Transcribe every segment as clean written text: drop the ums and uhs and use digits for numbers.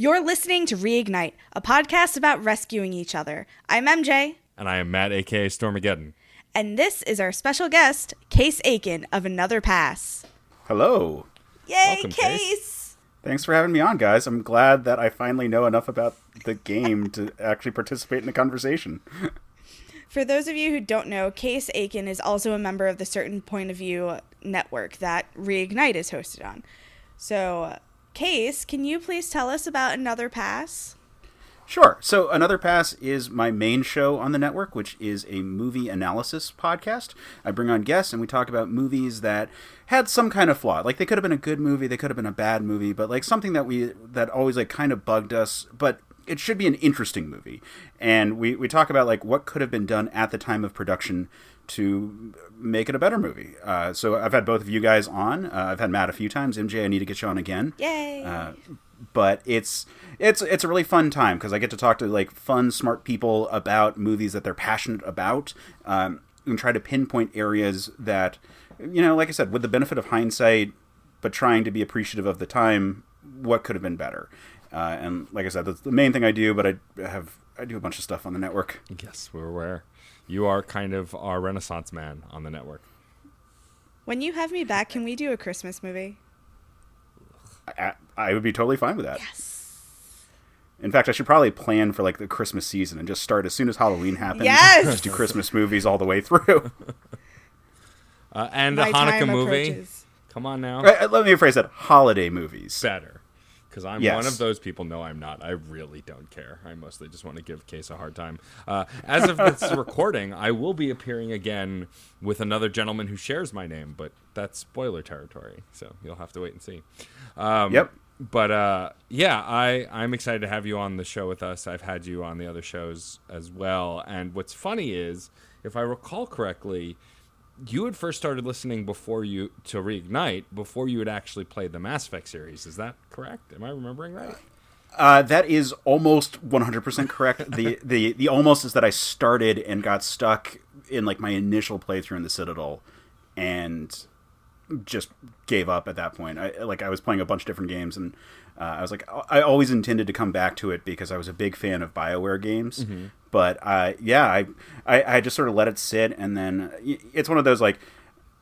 You're listening to Reignite, a podcast about rescuing each other. I'm MJ. And I am Matt, a.k.a. Stormageddon. And this is our special guest, Case Aiken of Another Pass. Hello. Yay, Welcome, Case! Thanks for having me on, guys. I'm glad that I finally know enough about the game to actually participate in the conversation. For those of you who don't know, Case Aiken is also a member of the Certain Point of View network that Reignite is hosted on. So, Case, can you please tell us about Another Pass? Sure. So Another Pass is my main show on the network, which is a movie analysis podcast. I bring on guests and we talk about movies that had some kind of flaw. Like, they could have been a good movie, they could have been a bad movie, but like something that always like kind of bugged us, but it should be an interesting movie. And we talk about like what could have been done at the time of production to make it a better movie. So I've had both of you guys on. I've had Matt a few times. MJ, I need to get you on again. Yay! But it's a really fun time because I get to talk to like fun, smart people about movies that they're passionate about, and try to pinpoint areas that, you know, like I said, with the benefit of hindsight, but trying to be appreciative of the time, what could have been better. And like I said, that's the main thing I do, but I do a bunch of stuff on the network. Yes, we're aware. You are kind of our Renaissance man on the network. When you have me back, can we do a Christmas movie? I would be totally fine with that. Yes. In fact, I should probably plan for like the Christmas season and just start as soon as Halloween happens. Yes! Just do Christmas movies all the way through. And My a time Hanukkah movie. approaches. Come on now. Let me rephrase that. Holiday movies. Better. Because I'm Yes. one of those people. No, I'm not. I really don't care. I mostly just want to give Case a hard time. As of this recording, I will be appearing again with another gentleman who shares my name, but that's spoiler territory, so you'll have to wait and see. Yep. But yeah, I'm excited to have you on the show with us. I've had you on the other shows as well. And what's funny is, if I recall correctly, you had first started listening to Reignite before you had actually played the Mass Effect series. Is that correct? Am I remembering right? That is almost 100% correct. The almost is that I started and got stuck in like my initial playthrough in the Citadel and just gave up at that point. I was playing a bunch of different games and I was like, I always intended to come back to it because I was a big fan of BioWare games. Mm-hmm. But yeah, I just sort of let it sit, and then it's one of those like,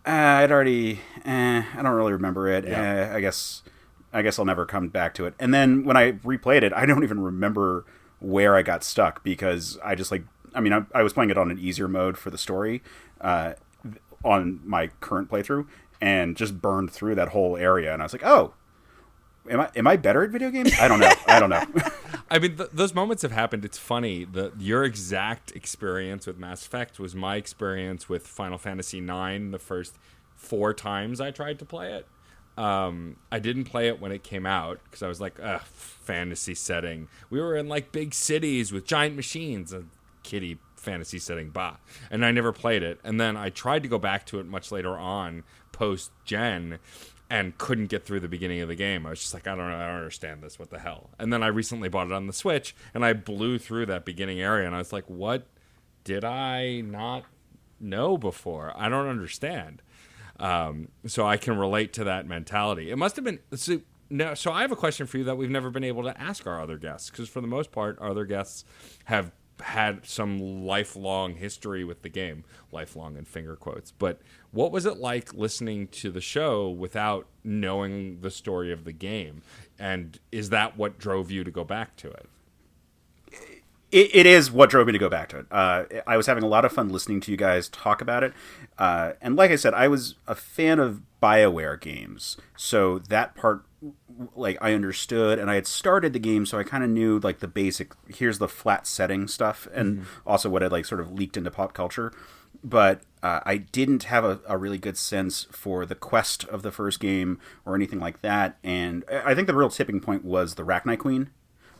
I don't really remember it. Yeah. I guess I'll never come back to it. And then when I replayed it, I don't even remember where I got stuck because I just I was playing it on an easier mode for the story on my current playthrough, and just burned through that whole area. And I was like, oh, am I better at video games? I don't know. I mean, those moments have happened. It's funny. Your exact experience with Mass Effect was my experience with Final Fantasy IX the first 4 times I tried to play it. I didn't play it when it came out because I was like, fantasy setting. We were in like big cities with giant machines. A kiddie fantasy setting, bah. And I never played it. And then I tried to go back to it much later on, post-gen, and couldn't get through the beginning of the game. I was just like, I don't understand this. What the hell? And then I recently bought it on the Switch, and I blew through that beginning area, and I was like, what did I not know before? I don't understand. So I can relate to that mentality. It must have been... So I have a question for you that we've never been able to ask our other guests, because for the most part, our other guests have had some lifelong history with the game, lifelong in finger quotes. But what was it like listening to the show without knowing the story of the game? And is that what drove you to go back to it? It is what drove me to go back to it. I was having a lot of fun listening to you guys talk about it. And like I said, I was a fan of BioWare games. So that part, like, I understood. And I had started the game, so I kind of knew, like, the basic, here's the flat setting stuff. And also what had, like, sort of leaked into pop culture. But I didn't have a really good sense for the quest of the first game or anything like that. And I think the real tipping point was the Rachni Queen.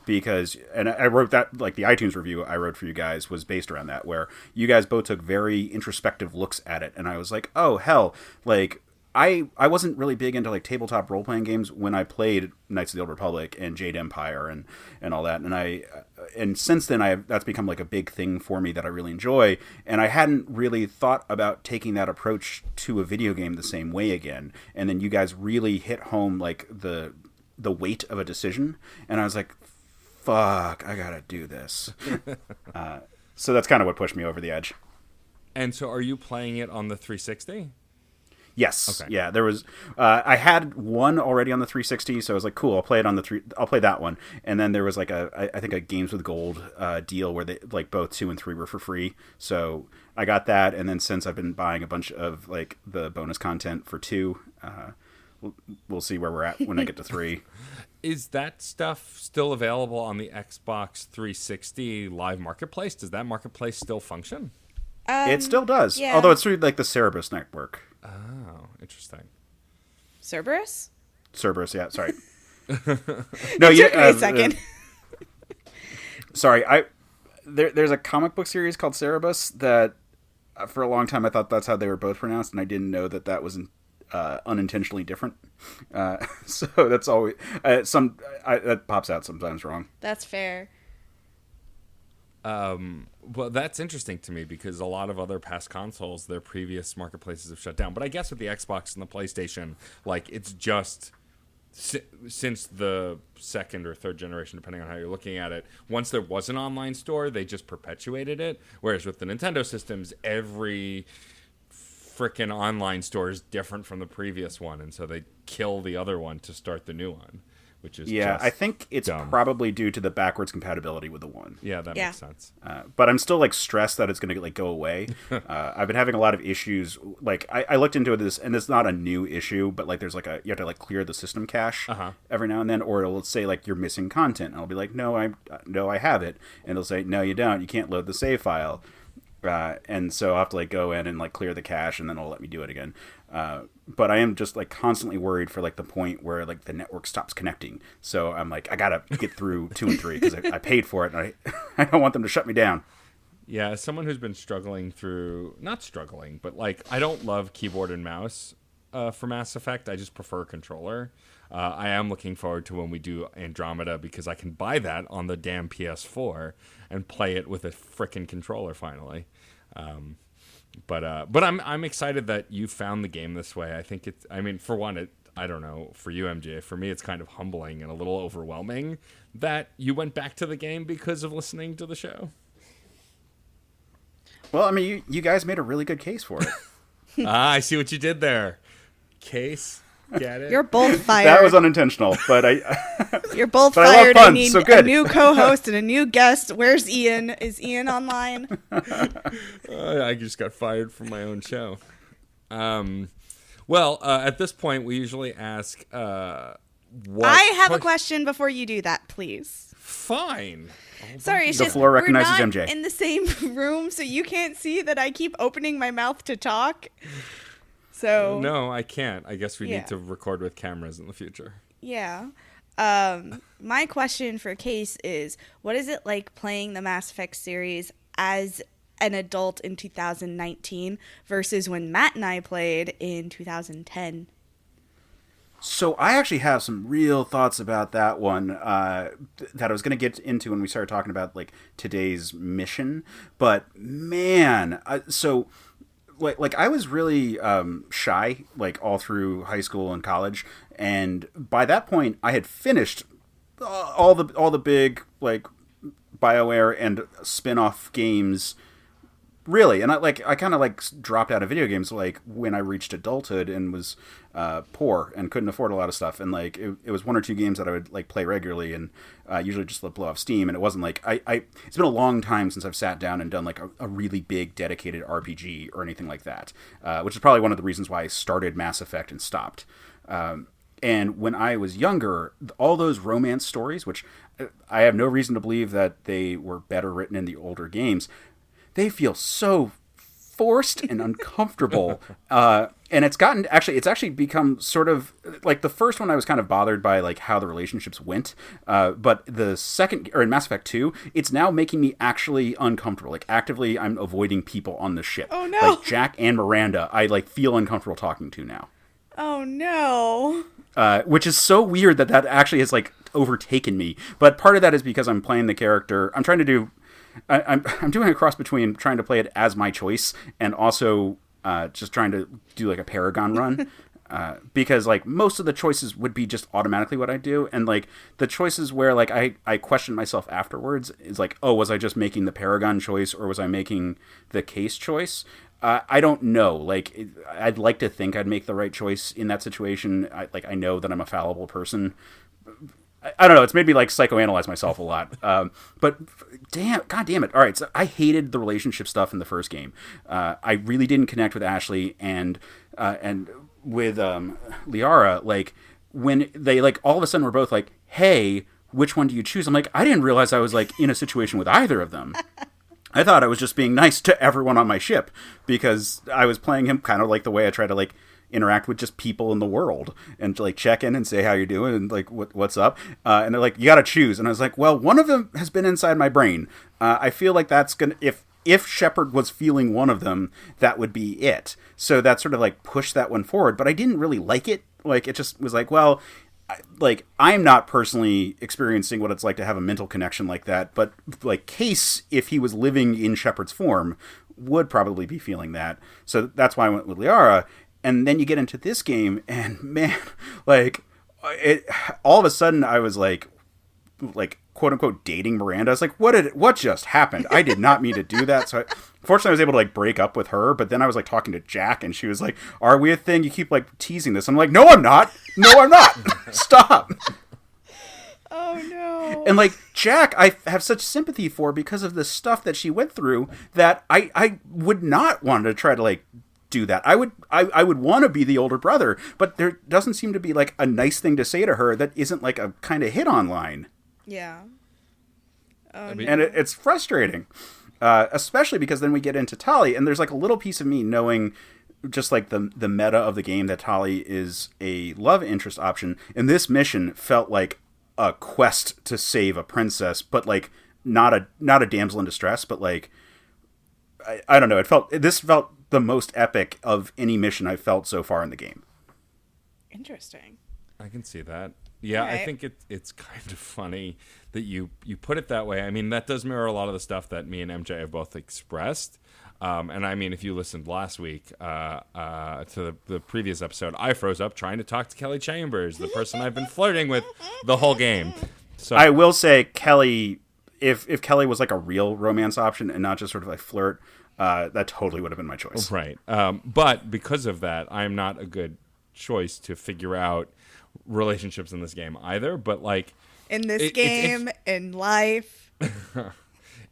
Because, and I wrote that, like the iTunes review I wrote for you guys was based around that, where you guys both took very introspective looks at it. And I was like, oh, hell, like, I wasn't really big into like tabletop role-playing games when I played Knights of the Old Republic and Jade Empire and all that. And since then, that's become like a big thing for me that I really enjoy. And I hadn't really thought about taking that approach to a video game the same way again. And then you guys really hit home like the weight of a decision. And I was like, fuck, I gotta do this. So that's kind of what pushed me over the edge. And so are you playing it on the 360? Yes. Okay. Yeah, there was. I had one already on the 360, so I was like, "Cool, I'll play it on the I'll play that one." And then there was like I think a Games with Gold deal where they like both 2 and 3 were for free. So I got that, and then since I've been buying a bunch of like the bonus content for 2, we'll see where we're at when I get to 3. Is that stuff still available on the Xbox 360 Live Marketplace? Does that marketplace still function? It still does, yeah. although it's through like the Cerberus network. Oh, interesting. Cerberus? Cerberus, yeah. Sorry. No, Took me a second. Sorry, there's a comic book series called Cerberus that for a long time I thought that's how they were both pronounced, and I didn't know that that was unintentionally different. So that's always that pops out sometimes wrong. That's fair. Well, that's interesting to me because a lot of other past consoles, their previous marketplaces have shut down. But I guess with the Xbox and the PlayStation, like it's just since the second or third generation, depending on how you're looking at it, once there was an online store, they just perpetuated it. Whereas with the Nintendo systems, every frickin' online store is different from the previous one, and so they kill the other one to start the new one, which is just I think it's dumb. Probably due to the backwards compatibility with the one. Yeah, that makes sense. But I'm still like stressed that it's going to like go away. I've been having a lot of issues. Like I looked into this, and it's not a new issue, but like there's like you have to like clear the system cache every now and then, or it'll say like you're missing content, and I'll be like, no, I have it, and it'll say no, you don't. You can't load the save file. And so I'll have to like go in and like clear the cache, and then it'll let me do it again. But I am just like constantly worried for like the point where like the network stops connecting. So I'm like, I gotta get through 2 and 3 because I paid for it, and I don't want them to shut me down. Yeah, as someone who's been struggling through, not struggling, but like I don't love keyboard and mouse for Mass Effect. I just prefer controller. I am looking forward to when we do Andromeda because I can buy that on the damn PS4 and play it with a frickin' controller finally. But I'm excited that you found the game this way. I think it's. I mean, for one, I don't know for you, MJ. For me, it's kind of humbling and a little overwhelming that you went back to the game because of listening to the show. Well, I mean, you guys made a really good case for it. I see what you did there. Case. Get it? You're both fired. That was unintentional, but You're both but fired. I love I puns, need so good. a new co-host and a new guest. Where's Ian? Is Ian online? I just got fired from my own show. Well, at this point, we usually ask what... I have a question before you do that, please. Fine. Sorry, it's The just floor recognizes we're not MJ. in the same room, so you can't see that I keep opening my mouth to talk. So No, I can't. I guess we Yeah. need to record with cameras in the future. yeah. My question for Case is, what is it like playing the Mass Effect series as an adult in 2019 versus when Matt and I played in 2010? So I actually have some real thoughts about that one that I was going to get into when we started talking about like today's mission. But man, so like I was really shy like all through high school and college, and by that point I had finished all the big like BioWare and spin-off games. Really, and I kind of like dropped out of video games like when I reached adulthood and was poor and couldn't afford a lot of stuff, and like it was 1 or 2 games that I would like play regularly and usually just let blow off steam, and it wasn't like it's been a long time since I've sat down and done like a really big dedicated RPG or anything like that, which is probably one of the reasons why I started Mass Effect and stopped. And when I was younger, all those romance stories, which I have no reason to believe that they were better written in the older games, they feel so forced and uncomfortable. And it's actually become sort of like the first one I was kind of bothered by like how the relationships went. But the second, or in Mass Effect 2, it's now making me actually uncomfortable. Like actively I'm avoiding people on the ship. Oh, no. Like Jack and Miranda, I like feel uncomfortable talking to now. Oh no. Which is so weird that actually has like overtaken me. But part of that is because I'm playing the character. I'm trying to do. I'm doing a cross between trying to play it as my choice and also just trying to do like a Paragon run. because like most of the choices would be just automatically what I do, and like the choices where like I question myself afterwards is like, oh, was I just making the Paragon choice or was I making the Case choice? I don't know. Like I'd like to think I'd make the right choice in that situation. I know that I'm a fallible person. I don't know. It's made me like psychoanalyze myself a lot. But God damn it. All right. So I hated the relationship stuff in the first game. I really didn't connect with Ashley and with Liara. Like when they like all of a sudden were both like, "Hey, which one do you choose?" I'm like, I didn't realize I was like in a situation with either of them. I thought I was just being nice to everyone on my ship because I was playing him kind of like the way I try to like interact with just people in the world and to like check in and say how you're doing and like what's up. And they're like, you got to choose. And I was like, well, one of them has been inside my brain. I feel like that's going to, if Shepard was feeling one of them, that would be it. So that sort of like pushed that one forward, but I didn't really like it. Like it just was like, well, like I'm not personally experiencing what it's like to have a mental connection like that, but like Case, if he was living in Shepard's form, would probably be feeling that. So that's why I went with Liara. And then you get into this game, and man, like it. All of a sudden, I was like quote unquote dating Miranda. I was like, what just happened? I did not mean to do that. So fortunately, I was able to like break up with her. But then I was like talking to Jack, and she was like, "Are we a thing? You keep like teasing this." I'm like, "No, I'm not. No, I'm not. Stop." Oh no. And like Jack, I have such sympathy for because of the stuff that she went through that I would not want to try to like do that. I would want to be the older brother, but there doesn't seem to be like a nice thing to say to her that isn't like a kind of hit on line. Yeah. Oh, and it's frustrating, especially because then we get into Tali, and there's like a little piece of me knowing just like the meta of the game that Tali is a love interest option. And this mission felt like a quest to save a princess, but like not a damsel in distress, but like I don't know. This felt the most epic of any mission I've felt so far in the game. Interesting. I can see that. Yeah, right. I think it's kind of funny that you put it that way. I mean, that does mirror a lot of the stuff that me and MJ have both expressed. And I mean, if you listened last week to the previous episode, I froze up trying to talk to Kelly Chambers, the person I've been flirting with the whole game. So I will say, Kelly, if Kelly was like a real romance option and not just sort of like flirt, that totally would have been my choice. Right. But because of that, I'm not a good choice to figure out relationships in this game either. But like in this game, in life,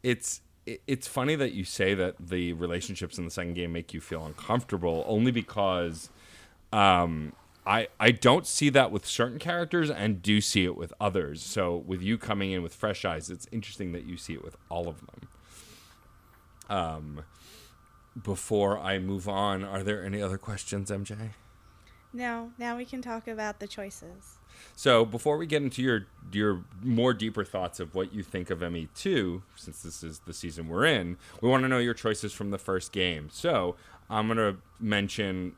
it's funny that you say that the relationships in the second game make you feel uncomfortable, only because I don't see that with certain characters and do see it with others. So with you coming in with fresh eyes, it's interesting that you see it with all of them. Before I move on, are there any other questions, MJ? No. Now we can talk about the choices. So before we get into your more deeper thoughts of what you think of ME2, since this is the season we're in, we want to know your choices from the first game. So I'm going to mention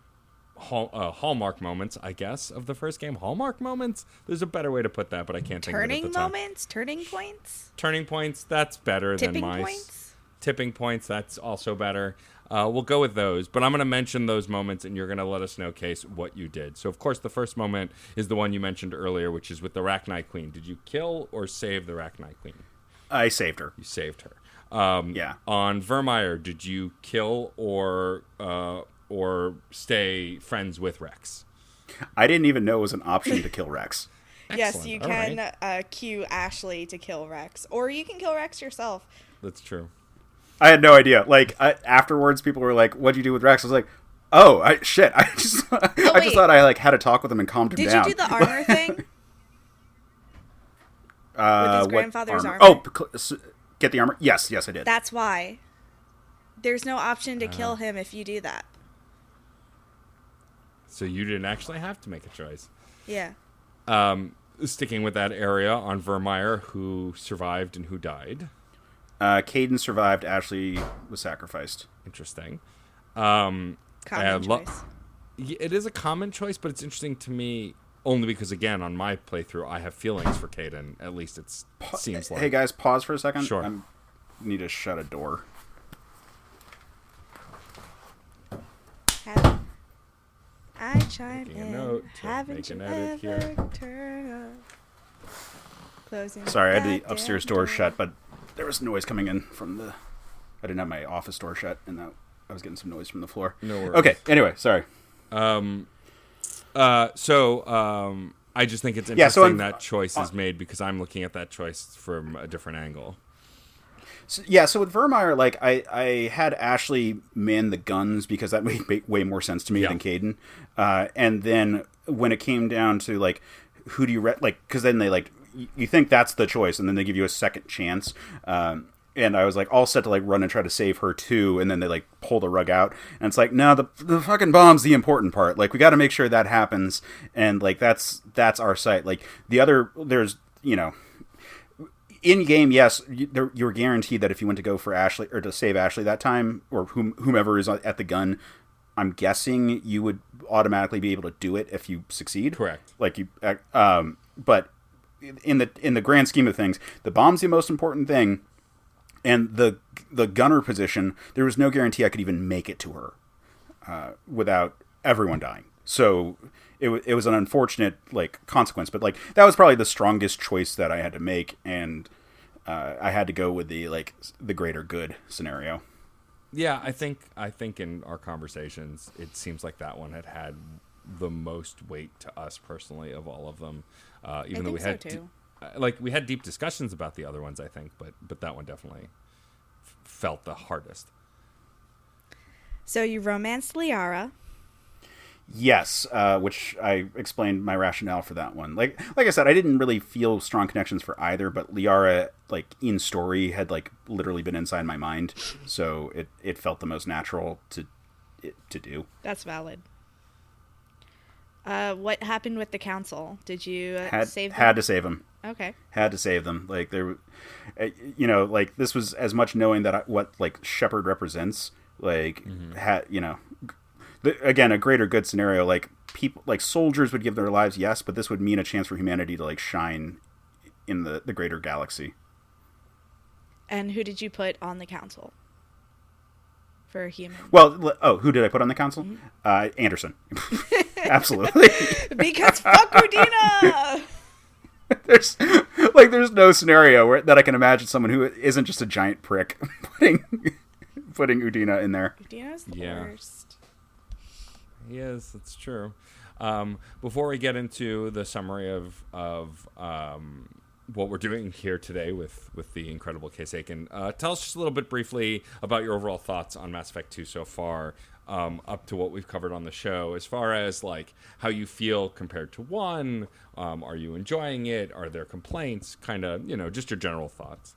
hallmark moments, I guess, of the first game. Hallmark moments? There's a better way to put that, but I can't think of it at the time. Turning moments? Turning points? Turning points, that's better Tipping than my... points? Tipping points, that's also better. We'll go with those, but I'm going to mention those moments, and you're going to let us know, Case, what you did. So, of course, the first moment is the one you mentioned earlier, which is with the Rachni Queen. Did you kill or save the Rachni Queen? I saved her. You saved her. Yeah. On Vermeer, did you kill or stay friends with Rex? I didn't even know it was an option to kill Rex. Yes, you All can right. cue Ashley to kill Rex, or you can kill Rex yourself. That's true. I had no idea. Like afterwards, people were like, "What'd you do with Rex?" I was like, "Oh, shit! I just thought I like had a talk with him and calmed him down." Did you do the armor thing? With his grandfather's armor? Oh, get the armor. Yes, I did. That's why. There's no option to kill him if you do that. So you didn't actually have to make a choice. Yeah. Sticking with that area, on Vermeer, who survived and who died? Caden survived. Ashley was sacrificed. Interesting. Common choice. It is a common choice, but it's interesting to me only because, again, on my playthrough, I have feelings for Caden. At least it seems like. Hey, guys, pause for a second. Sure. I need to shut a door. I chime Making a in. note to Haven't make you an edit ever here. turn up? Closing. Sorry, I had the goddamn upstairs door shut, but there was noise coming in from the... I didn't have my office door shut, and I was getting some noise from the floor. No worries. Okay, anyway, sorry. I just think it's interesting that choice is made because I'm looking at that choice from a different angle. So with Vermeer, like, I had Ashley man the guns because that made way more sense to me than Caden. And then when it came down to, like, who do you... because then they, like... You think that's the choice, and then they give you a second chance. And I was, like, all set to, like, run and try to save her, too. And then they, like, pull the rug out. And it's like, no, the fucking bomb's the important part. Like, we got to make sure that happens. And, like, that's our site. Like, the other... There's, you know... In-game, yes, you're guaranteed that if you went to go for Ashley, or to save Ashley that time, or whomever is at the gun... I'm guessing you would automatically be able to do it if you succeed. Correct. Like you, but in the grand scheme of things, the bomb's the most important thing, and the gunner position. There was no guarantee I could even make it to her without everyone dying. So it was an unfortunate like consequence, but like that was probably the strongest choice that I had to make, and I had to go with the greater good scenario. Yeah, I think in our conversations, it seems like that one had the most weight to us personally of all of them. Even though we had we had deep discussions about the other ones, I think, but that one definitely felt the hardest. So you romanced Liara. Yes, which I explained my rationale for that one. Like I said, I didn't really feel strong connections for either, but Liara, like in story, had like literally been inside my mind, so it felt the most natural to do. That's valid. What happened with the council? Did you save them? Had to save them. Okay. Had to save them. Like there, like this was as much knowing that what like Shepard represents. Like had again, a greater good scenario, like people, like soldiers would give their lives, yes, but this would mean a chance for humanity to like shine in the greater galaxy. And who did you put on the council for a human? Well, who did I put on the council? Mm-hmm. Anderson. Absolutely. Because fuck Udina! There's no scenario that I can imagine someone who isn't just a giant prick putting Udina in there. Udina's the worst. He is. That's true. Before we get into the summary of what we're doing here today with the incredible Case Aiken, tell us just a little bit briefly about your overall thoughts on Mass Effect 2 so far, up to what we've covered on the show, as far as like how you feel compared to 1. Are you enjoying it? Are there complaints? Kind of, just your general thoughts.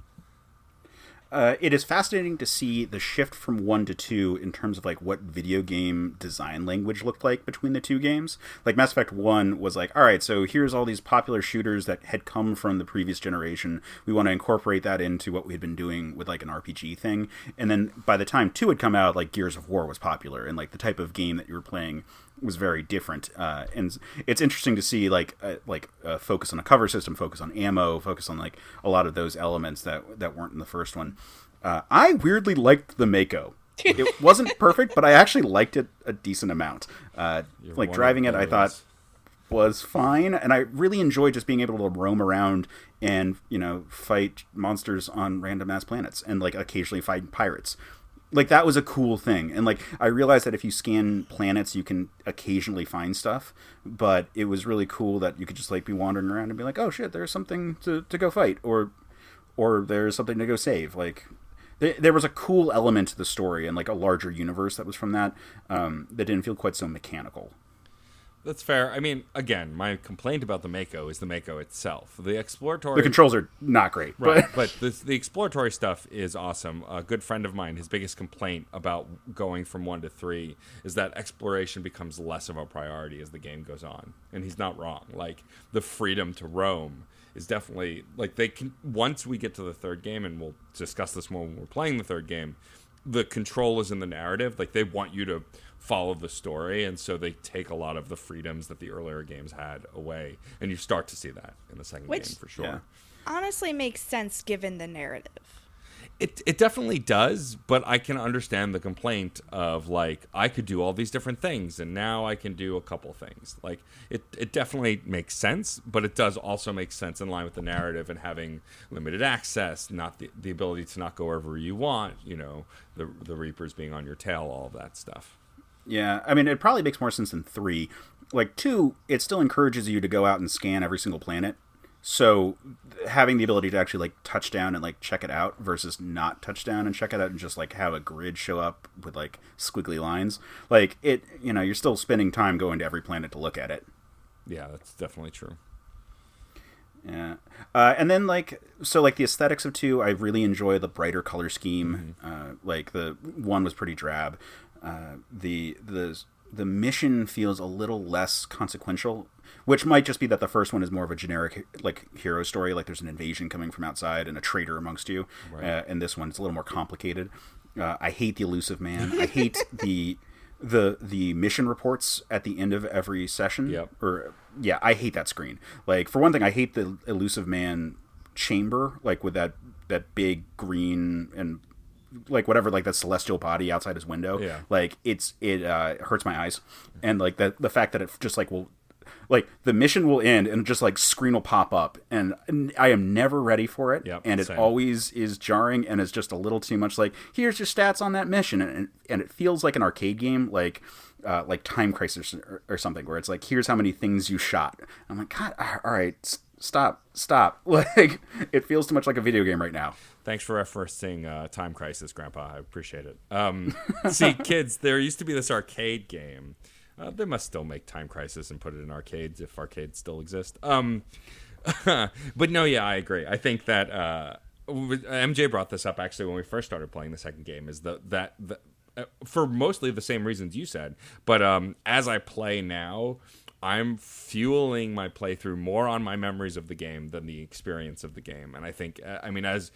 It is fascinating to see the shift from 1 to 2 in terms of like what video game design language looked like between the two games. Like Mass Effect 1 was like, all right, so here's all these popular shooters that had come from the previous generation. We want to incorporate that into what we had been doing with like an RPG thing. And then by the time 2 had come out, like Gears of War was popular, and like the type of game that you were playing was very different. And it's interesting to see like focus on a cover system, focus on ammo, focus on like a lot of those elements that weren't in the first one. I weirdly liked the Mako. It wasn't perfect, but I actually liked it a decent amount. Like driving it, I thought was fine, and I really enjoyed just being able to roam around and fight monsters on random ass planets, and like occasionally fight pirates. Like that was a cool thing, and like I realized that if you scan planets, you can occasionally find stuff. But it was really cool that you could just like be wandering around and be like, oh shit, there's something to go fight, or there's something to go save. Like there was a cool element to the story and like a larger universe that was from that that didn't feel quite so mechanical. That's fair. I mean, again, my complaint about the Mako is the Mako itself. The exploratory... The controls are not great. Right, but the exploratory stuff is awesome. A good friend of mine, his biggest complaint about going from 1 to 3 is that exploration becomes less of a priority as the game goes on. And he's not wrong. Like, the freedom to roam is definitely... Like, they can... Once we get to the third game, and we'll discuss this more when we're playing the third game, the control is in the narrative. Like, they want you to follow the story, and so they take a lot of the freedoms that the earlier games had away, and you start to see that in the second game for sure. Honestly makes sense given the narrative. It definitely does, but I can understand the complaint of like I could do all these different things and now I can do a couple things. Like it definitely makes sense, but it does also make sense in line with the narrative and having limited access, not the ability to not go wherever you want, you know, the Reapers being on your tail, all of that stuff. Yeah, I mean, it probably makes more sense than 3. Like 2, it still encourages you to go out and scan every single planet. So having the ability to actually like touch down and like check it out versus not touch down and check it out and just like have a grid show up with like squiggly lines, like it, you know, you're still spending time going to every planet to look at it. Yeah, that's definitely true. Yeah. And then like, so like the aesthetics of 2, I really enjoy the brighter color scheme. Like the 1 was pretty drab. The mission feels a little less consequential, which might just be that the first one is more of a generic like hero story, like there's an invasion coming from outside and a traitor amongst you. Right. And this one it's a little more complicated. I hate the elusive man. I hate the mission reports at the end of every session. Yep. I hate that screen. Like for one thing, I hate the elusive man chamber, like with that big green and like whatever, like that celestial body outside his window. Yeah. Like it hurts my eyes, and like the fact that it just like will, like the mission will end and just like screen will pop up, and I am never ready for it. Yep, and it same. always is jarring, and it's just a little too much. Like here's your stats on that mission, and it feels like an arcade game, like Time Crisis or something, where it's like here's how many things you shot. I'm like, God, all right. Stop. Like, it feels too much like a video game right now. Thanks for referencing Time Crisis, Grandpa. I appreciate it. See, kids, there used to be this arcade game. They must still make Time Crisis and put it in arcades if arcades still exist. But no, yeah, I agree. I think that MJ brought this up actually when we first started playing the second game, is that for mostly the same reasons you said. But as I play now, I'm fueling my playthrough more on my memories of the game than the experience of the game. And I think, I mean, as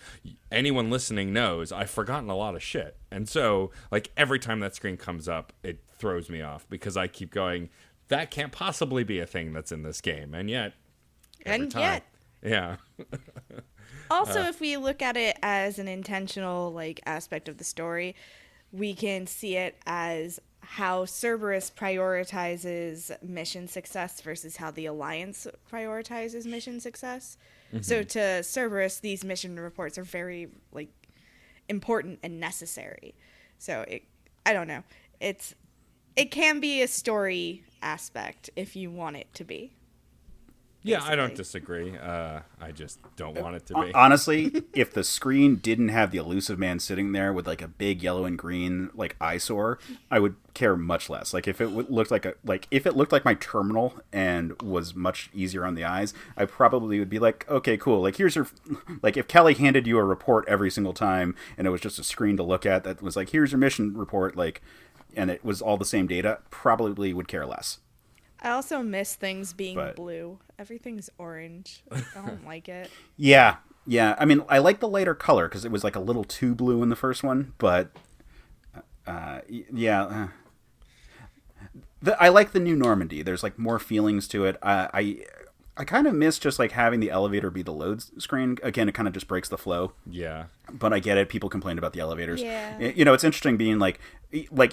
anyone listening knows, I've forgotten a lot of shit. And so, like, every time that screen comes up, it throws me off because I keep going, that can't possibly be a thing that's in this game. And yet, yeah. Also, if we look at it as an intentional, like, aspect of the story, we can see it as how Cerberus prioritizes mission success versus how the Alliance prioritizes mission success. Mm-hmm. So to Cerberus, these mission reports are very like important and necessary. So I don't know. It can be a story aspect if you want it to be. Yeah, basically. I don't disagree. I just don't want it to be. Honestly, if the screen didn't have the elusive man sitting there with like a big yellow and green like eyesore, I would care much less. Like if it looked like my terminal and was much easier on the eyes, I probably would be like, okay, cool. Like here's your, like if Kelly handed you a report every single time and it was just a screen to look at that was like, here's your mission report, like, and it was all the same data, probably would care less. I also miss things being blue. Everything's orange. I don't like it. Yeah. I mean, I like the lighter color because it was like a little too blue in the first one, but yeah. I like the new Normandy. There's like more feelings to it. I kind of miss just like having the elevator be the load screen. Again, it kind of just breaks the flow. Yeah. But I get it. People complain about the elevators. Yeah. You know, it's interesting being like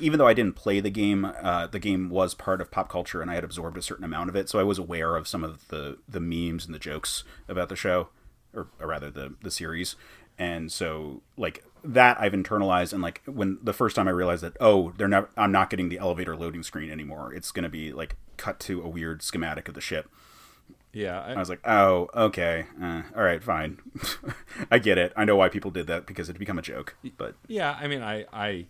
even though I didn't play the game was part of pop culture and I had absorbed a certain amount of it. So I was aware of some of the memes and the jokes about the show, or rather the series. And so like that I've internalized. And like when the first time I realized that, I'm not getting the elevator loading screen anymore. It's going to be like cut to a weird schematic of the ship. Yeah, I was like, oh, okay, all right, fine. I get it. I know why people did that because it'd become a joke. But yeah, I mean, I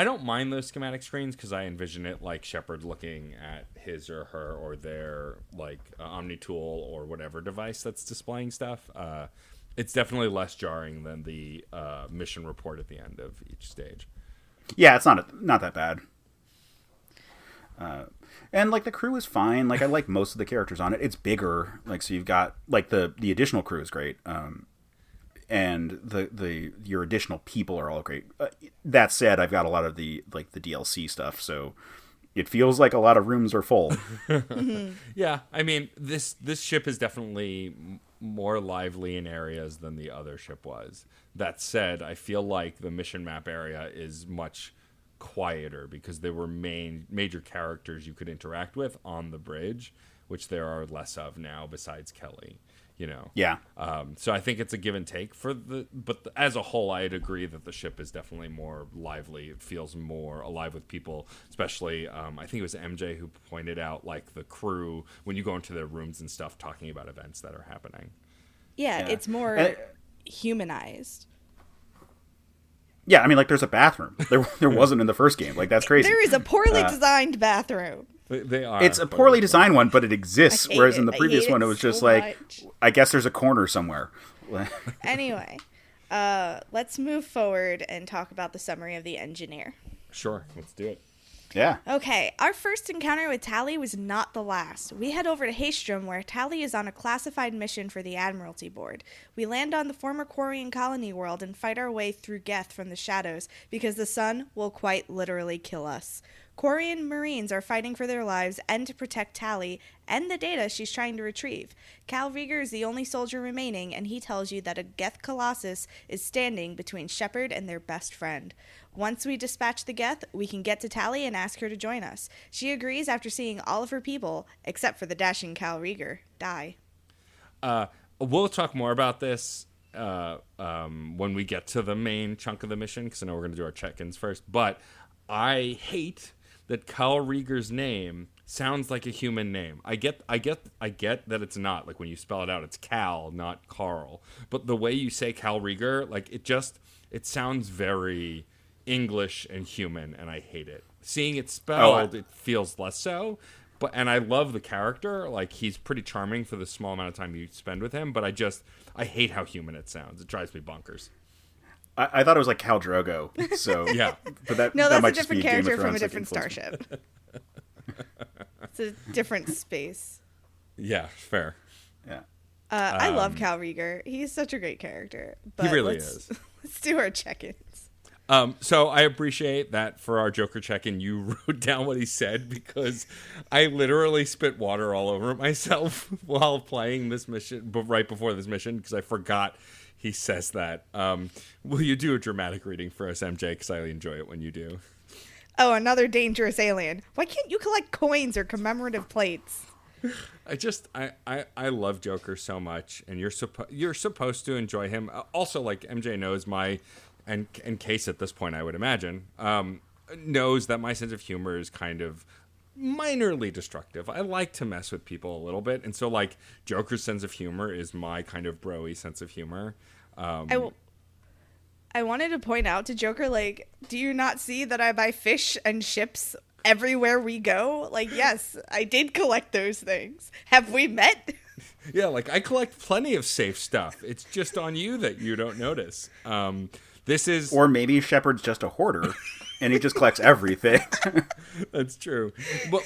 don't mind those schematic screens because I envision it like Shepard looking at his or her or their like Omni-Tool or whatever device that's displaying stuff. It's definitely less jarring than the mission report at the end of each stage. Yeah, it's not that bad. And like the crew is fine. Like I like most of the characters on it. It's bigger. Like so you've got like the additional crew is great. And your additional people are all great. That said, I've got a lot of the like the DLC stuff. So it feels like a lot of rooms are full. Yeah, I mean, this ship is definitely more lively in areas than the other ship was. That said, I feel like the mission map area is much quieter because there were major characters you could interact with on the bridge, which there are less of now besides Kelly. Yeah. So I think it's a give and take but as a whole, I'd agree that the ship is definitely more lively. It feels more alive with people, especially, I think it was MJ who pointed out, like, the crew, when you go into their rooms and stuff, talking about events that are happening. Yeah, it's more humanized. Yeah, I mean, like, there's a bathroom. There wasn't in the first game. Like, that's crazy. There is a poorly designed bathroom. They are. It's a poorly designed one, but it exists. Whereas in the I previous hate one, it it was just so like, much. I guess there's a corner somewhere. Anyway, let's move forward and talk about the summary of the engineer. Sure, let's do it. Yeah. Okay, our first encounter with Tali was not the last. We head over to Haystrom, where Tali is on a classified mission for the Admiralty Board. We land on the former Quarian colony world and fight our way through Geth from the shadows, because the sun will quite literally kill us. Quarian Marines are fighting for their lives and to protect Tali and the data she's trying to retrieve. Cal Rieger is the only soldier remaining, and he tells you that a Geth Colossus is standing between Shepard and their best friend. Once we dispatch the Geth, we can get to Tali and ask her to join us. She agrees after seeing all of her people, except for the dashing Cal Rieger, die. We'll talk more about this when we get to the main chunk of the mission, because I know we're going to do our check-ins first. But I hate that Cal Rieger's name sounds like a human name. I get that it's not. Like, when you spell it out, it's Cal, not Carl. But the way you say Cal Rieger, like, it sounds very English and human, and I hate it. Seeing it spelled, it feels less so. And I love the character. Like, he's pretty charming for the small amount of time you spend with him. But I hate how human it sounds. It drives me bonkers. I thought it was like Khal Drogo. So yeah, but that No, that that's might a just be different Game of character from a Thrones, like, different influence. starship. It's a different space. yeah, fair. Yeah. I love Cal Rieger. He's such a great character. But He really is. Let's do our check-ins. So I appreciate that for our Joker check-in, you wrote down what he said, because I literally spit water all over myself while playing this mission, but right before this mission, because I forgot he says that. Will you do a dramatic reading for us, MJ? Because I enjoy it when you do. Oh, another dangerous alien. Why can't you collect coins or commemorative plates? I love Joker so much, and you're supposed to enjoy him. Also, like, MJ knows and Case at this point, I would imagine, knows that my sense of humor is kind of minorly destructive. I like to mess with people a little bit, and so, like, Joker's sense of humor is my kind of bro-y sense of humor. I wanted to point out to Joker, like, do you not see that I buy fish and ships everywhere we go? Like, yes, I did collect those things. Have we met? Yeah, like, I collect plenty of safe stuff. It's just on you that you don't notice. This is... Or maybe Shepard's just a hoarder, and he just collects everything. That's true. But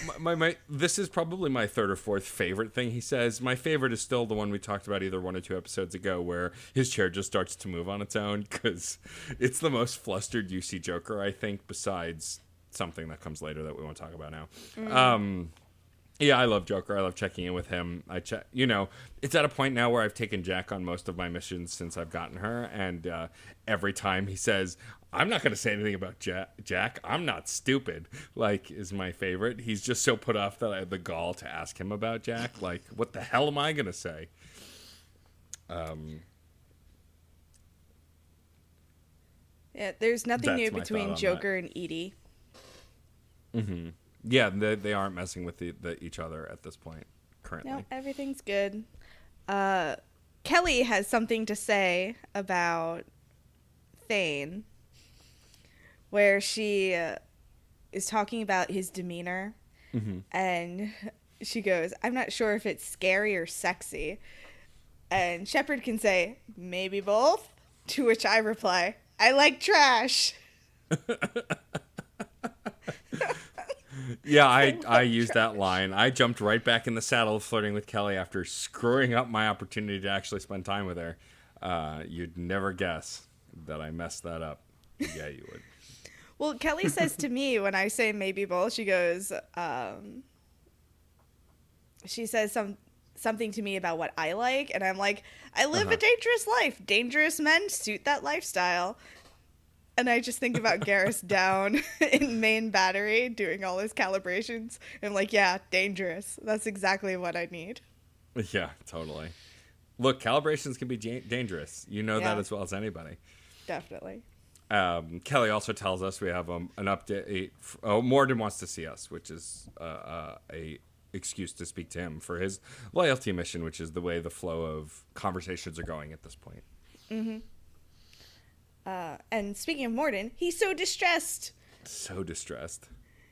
this is probably my third or fourth favorite thing he says. My favorite is still the one we talked about either 1 or 2 episodes ago, where his chair just starts to move on its own, because it's the most flustered you see Joker, I think, besides something that comes later that we won't talk about now. Yeah, I love Joker. I love checking in with him. It's at a point now where I've taken Jack on most of my missions since I've gotten her, and every time he says, I'm not going to say anything about Jack. I'm not stupid, like, is my favorite. He's just so put off that I had the gall to ask him about Jack. Like, what the hell am I going to say? Yeah, there's nothing new That's my between thought on Joker and Edie. Mm-hmm. Yeah, they aren't messing with each other at this point, currently. No, everything's good. Kelly has something to say about Thane, where she is talking about his demeanor, and she goes, I'm not sure if it's scary or sexy. And Shepard can say, maybe both, to which I reply, I like trash. Yeah, I used that line. I jumped right back in the saddle flirting with Kelly after screwing up my opportunity to actually spend time with her. You'd never guess that I messed that up. Yeah, you would. Well, Kelly says to me when I say maybe both, she goes, she says something to me about what I like, and I'm like, I live a dangerous life. Dangerous men suit that lifestyle. And I just think about Garrus down in Main Battery doing all his calibrations. I'm like, yeah, dangerous. That's exactly what I need. Yeah, totally. Look, calibrations can be dangerous. You know that as well as anybody. Definitely. Kelly also tells us we have an update. Morden wants to see us, which is a excuse to speak to him for his loyalty mission, which is the way the flow of conversations are going at this point. Mm-hmm. And speaking of Morden, he's so distressed. So distressed.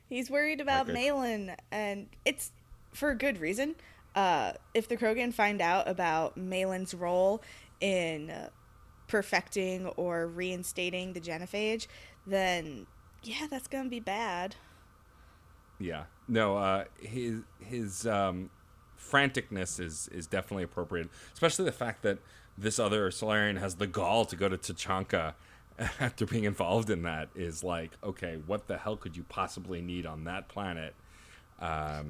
He's worried about Malin, and it's for a good reason. If the Krogan find out about Malin's role in perfecting or reinstating the genophage, then yeah, that's gonna be bad. Yeah. No, his franticness is definitely appropriate, especially the fact that this other Solarian has the gall to go to Tachanka after being involved in that is like, okay, what the hell could you possibly need on that planet?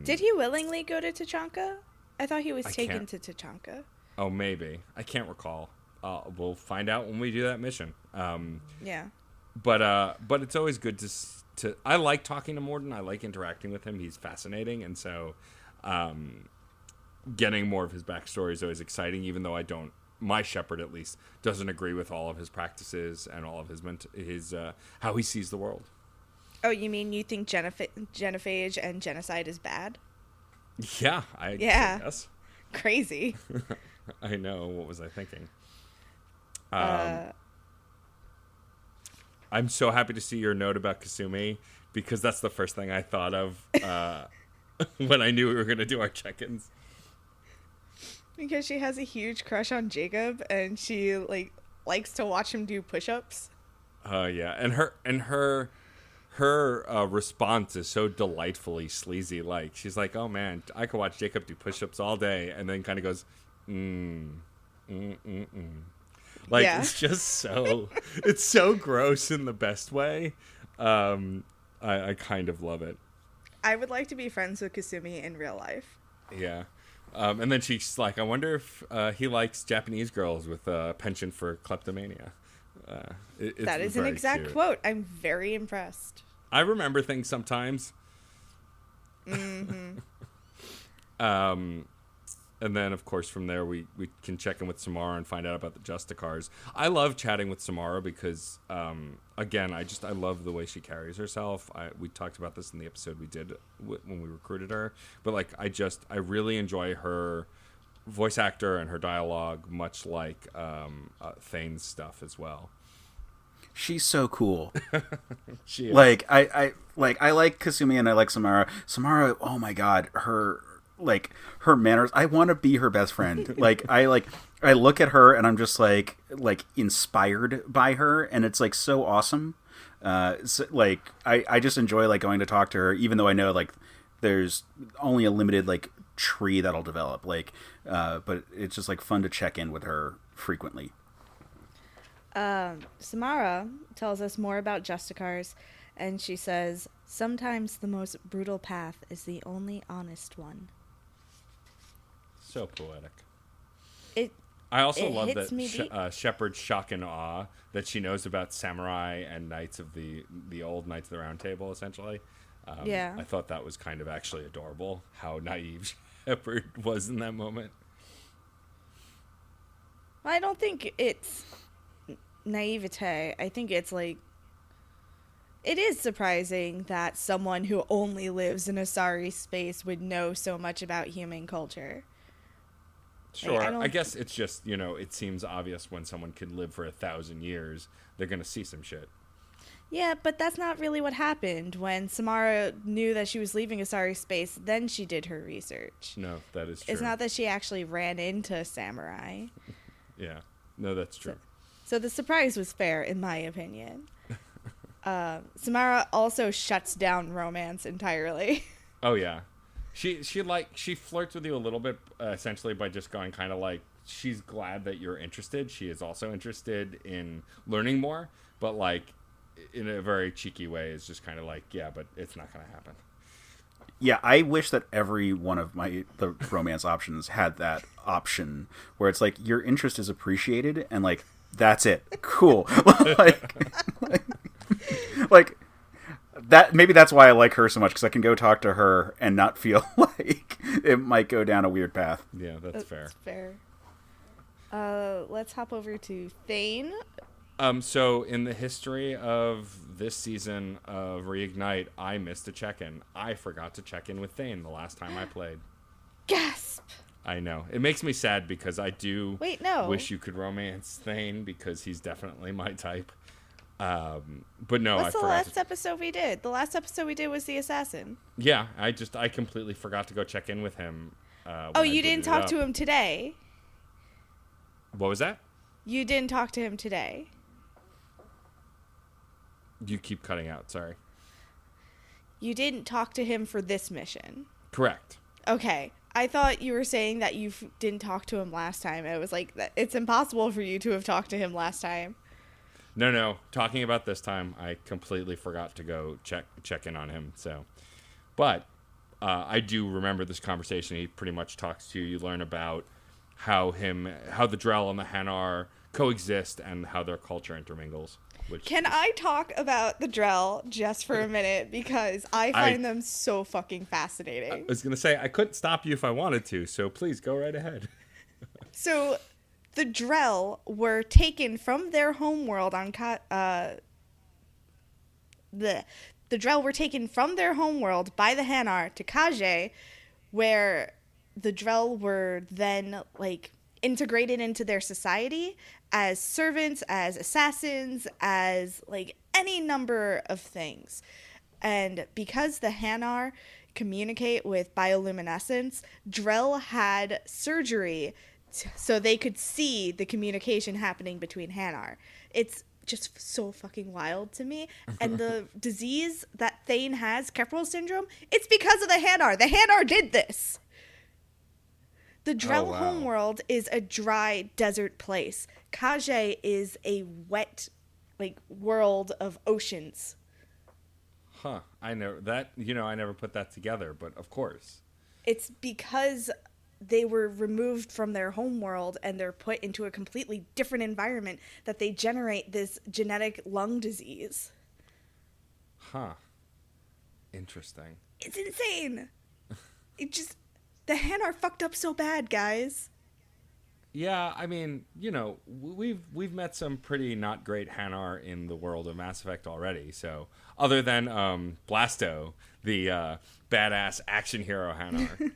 Did he willingly go to Tachanka? I thought he was taken to Tachanka. Oh, maybe. I can't recall. We'll find out when we do that mission. Yeah. But it's always good to. I like talking to Morden. I like interacting with him. He's fascinating, and so getting more of his backstory is always exciting. Even though I don't, my shepherd at least doesn't agree with all of his practices and all of his how he sees the world. Oh, you mean you think genophage and genocide is bad? Yeah, yes. Crazy. I know. What was I thinking? I'm so happy to see your note about Kasumi, because that's the first thing I thought of when I knew we were going to do our check-ins. Because she has a huge crush on Jacob, and she likes to watch him do push-ups. Yeah, and her response is so delightfully sleazy. Like, she's like, "Oh man, I could watch Jacob do push-ups all day," and then kind of goes, Like, it's just it's so gross in the best way. I kind of love it. I would like to be friends with Kasumi in real life. Yeah. And then she's like, I wonder if he likes Japanese girls with a penchant for kleptomania. That is an exact cute quote. I'm very impressed. I remember things sometimes. Mm-hmm. And then, of course, from there, we can check in with Samara and find out about the Justicars. I love chatting with Samara because, again, I love the way she carries herself. We talked about this in the episode we did when we recruited her. But, like, I really enjoy her voice actor and her dialogue, much like Thane's stuff as well. She's so cool. She is. Like, I like Kasumi and I like Samara. Samara, oh my god, her manners. I want to be her best friend. I look at her and I'm just like inspired by her, and it's like so awesome. I just enjoy going to talk to her, even though I know there's only a limited tree that'll develop. But it's just fun to check in with her frequently. Samara tells us more about Justicars, and she says, sometimes the most brutal path is the only honest one. So poetic. I also love that Shepard's shock and awe that she knows about samurai and knights of the old Knights of the Round Table, essentially. I thought that was kind of actually adorable, how naive Shepard was in that moment. I don't think it's naivete. I think it's it is surprising that someone who only lives in Asari space would know so much about human culture. Sure. I guess it's just, it seems obvious when someone could live for 1,000 years, they're going to see some shit. Yeah, but that's not really what happened. When Samara knew that she was leaving Asari space, then she did her research. No, that is true. It's not that she actually ran into samurai. Yeah. No, that's true. So the surprise was fair, in my opinion. Samara also shuts down romance entirely. Oh, yeah. She flirts with you a little bit, essentially by just going kind of she's glad that you're interested. She is also interested in learning more, but in a very cheeky way, is just kind of like, yeah, but it's not going to happen. Yeah, I wish that every one of the romance options had that option where it's like your interest is appreciated and like that's it. Cool. like that. Maybe that's why I like her so much, because I can go talk to her and not feel like it might go down a weird path. Yeah, that's fair. Fair. Let's hop over to Thane. So in the history of this season of Reignite, I missed a check-in. I forgot to check in with Thane the last time I played. Gasp! I know. It makes me sad because I do wish you could romance Thane, because he's definitely my type. But no, What's the last episode we did? The last episode we did was the assassin. Yeah, I completely forgot to go check in with him. You didn't talk to him today? What was that? You didn't talk to him today. You keep cutting out, sorry. You didn't talk to him for this mission. Correct. Okay. I thought you were saying that you didn't talk to him last time. It was like, it's impossible for you to have talked to him last time. No. Talking about this time, I completely forgot to go check in on him. So, but I do remember this conversation. He pretty much talks to you. You learn about how the Drell and the Hanar coexist and how their culture intermingles. Can I talk about the Drell just for a minute? Because I find them so fucking fascinating. I was going to say, I couldn't stop you if I wanted to, so please go right ahead. So, the Drell were taken from their homeworld on the Drell were taken from their homeworld by the Hanar to Kage, where the Drell were then, like, integrated into their society as servants, as assassins, as like any number of things. And because the Hanar communicate with bioluminescence, Drell had surgery so they could see the communication happening between Hanar. It's just so fucking wild to me. And the disease that Thane has, Keppel syndrome, it's because of the Hanar. The Hanar did this. The Drell homeworld is a dry desert place. Kage is a wet, like, world of oceans. Huh. I never put that together, but of course. It's because they were removed from their homeworld and they're put into a completely different environment that they generate this genetic lung disease. Huh. Interesting. It's insane. The Hanar fucked up so bad, guys. Yeah, I mean, we've met some pretty not great Hanar in the world of Mass Effect already. So, other than Blasto, the badass action hero Hanar.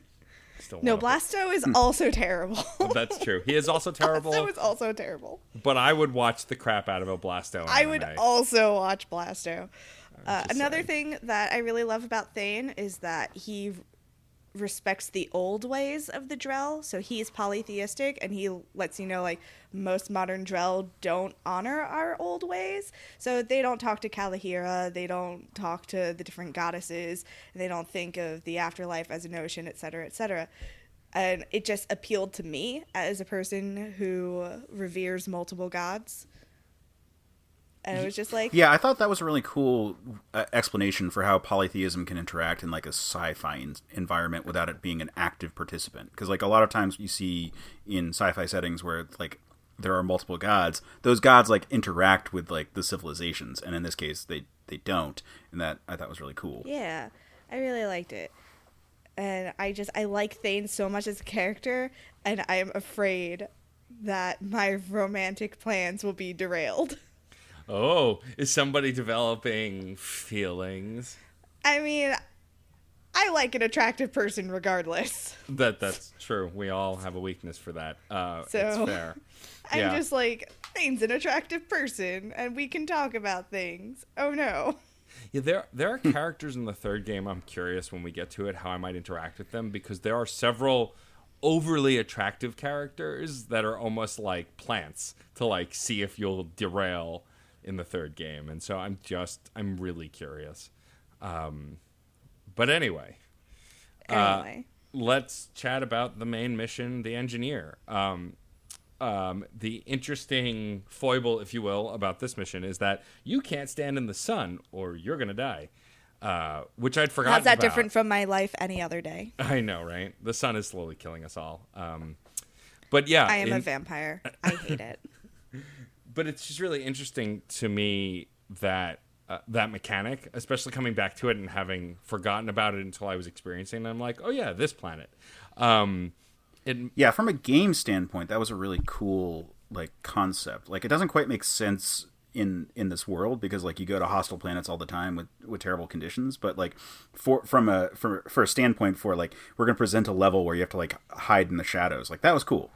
Blasto is also terrible. That's true. He is also terrible. Blasto is also terrible. But I would watch the crap out of a Blasto anime. I would also watch Blasto. Another thing that I really love about Thane is that he respects the old ways of the Drell. So he's polytheistic, and he lets you know, like, most modern Drell don't honor our old ways. So they don't talk to Kalahira, they don't talk to the different goddesses, they don't think of the afterlife as a notion, etc., etc. And it just appealed to me as a person who reveres multiple gods. And it was just like... Yeah, I thought that was a really cool explanation for how polytheism can interact in, like, a sci-fi environment without it being an active participant. Because, like, a lot of times you see in sci-fi settings where, like, there are multiple gods, those gods, like, interact with, like, the civilizations. And in this case, they don't. And that I thought was really cool. Yeah, I really liked it. And I like Thane so much as a character, and I am afraid that my romantic plans will be derailed. Oh, is somebody developing feelings? I mean, I like an attractive person regardless. That's true. We all have a weakness for that. It's fair. I'm just like, Thane's an attractive person, and we can talk about things. Oh no. Yeah, there are characters in the third game I'm curious when we get to it how I might interact with them, because there are several overly attractive characters that are almost like plants to, like, see if you'll derail in the third game. And so I'm really curious. But anyway, let's chat about the main mission, the engineer. the interesting foible, if you will, about this mission is that you can't stand in the sun or you're going to die, which I'd forgotten How's that about. different from my life any other day? I know, right? The sun is slowly killing us all. But yeah. I am a vampire. I hate it. But it's just really interesting to me that that mechanic, especially coming back to it and having forgotten about it until I was experiencing it. I'm like, oh yeah, this planet. From a game standpoint, that was a really cool like concept. Like, it doesn't quite make sense in this world because like you go to hostile planets all the time with terrible conditions, but like for a standpoint for like we're gonna present a level where you have to like hide in the shadows, like that was cool.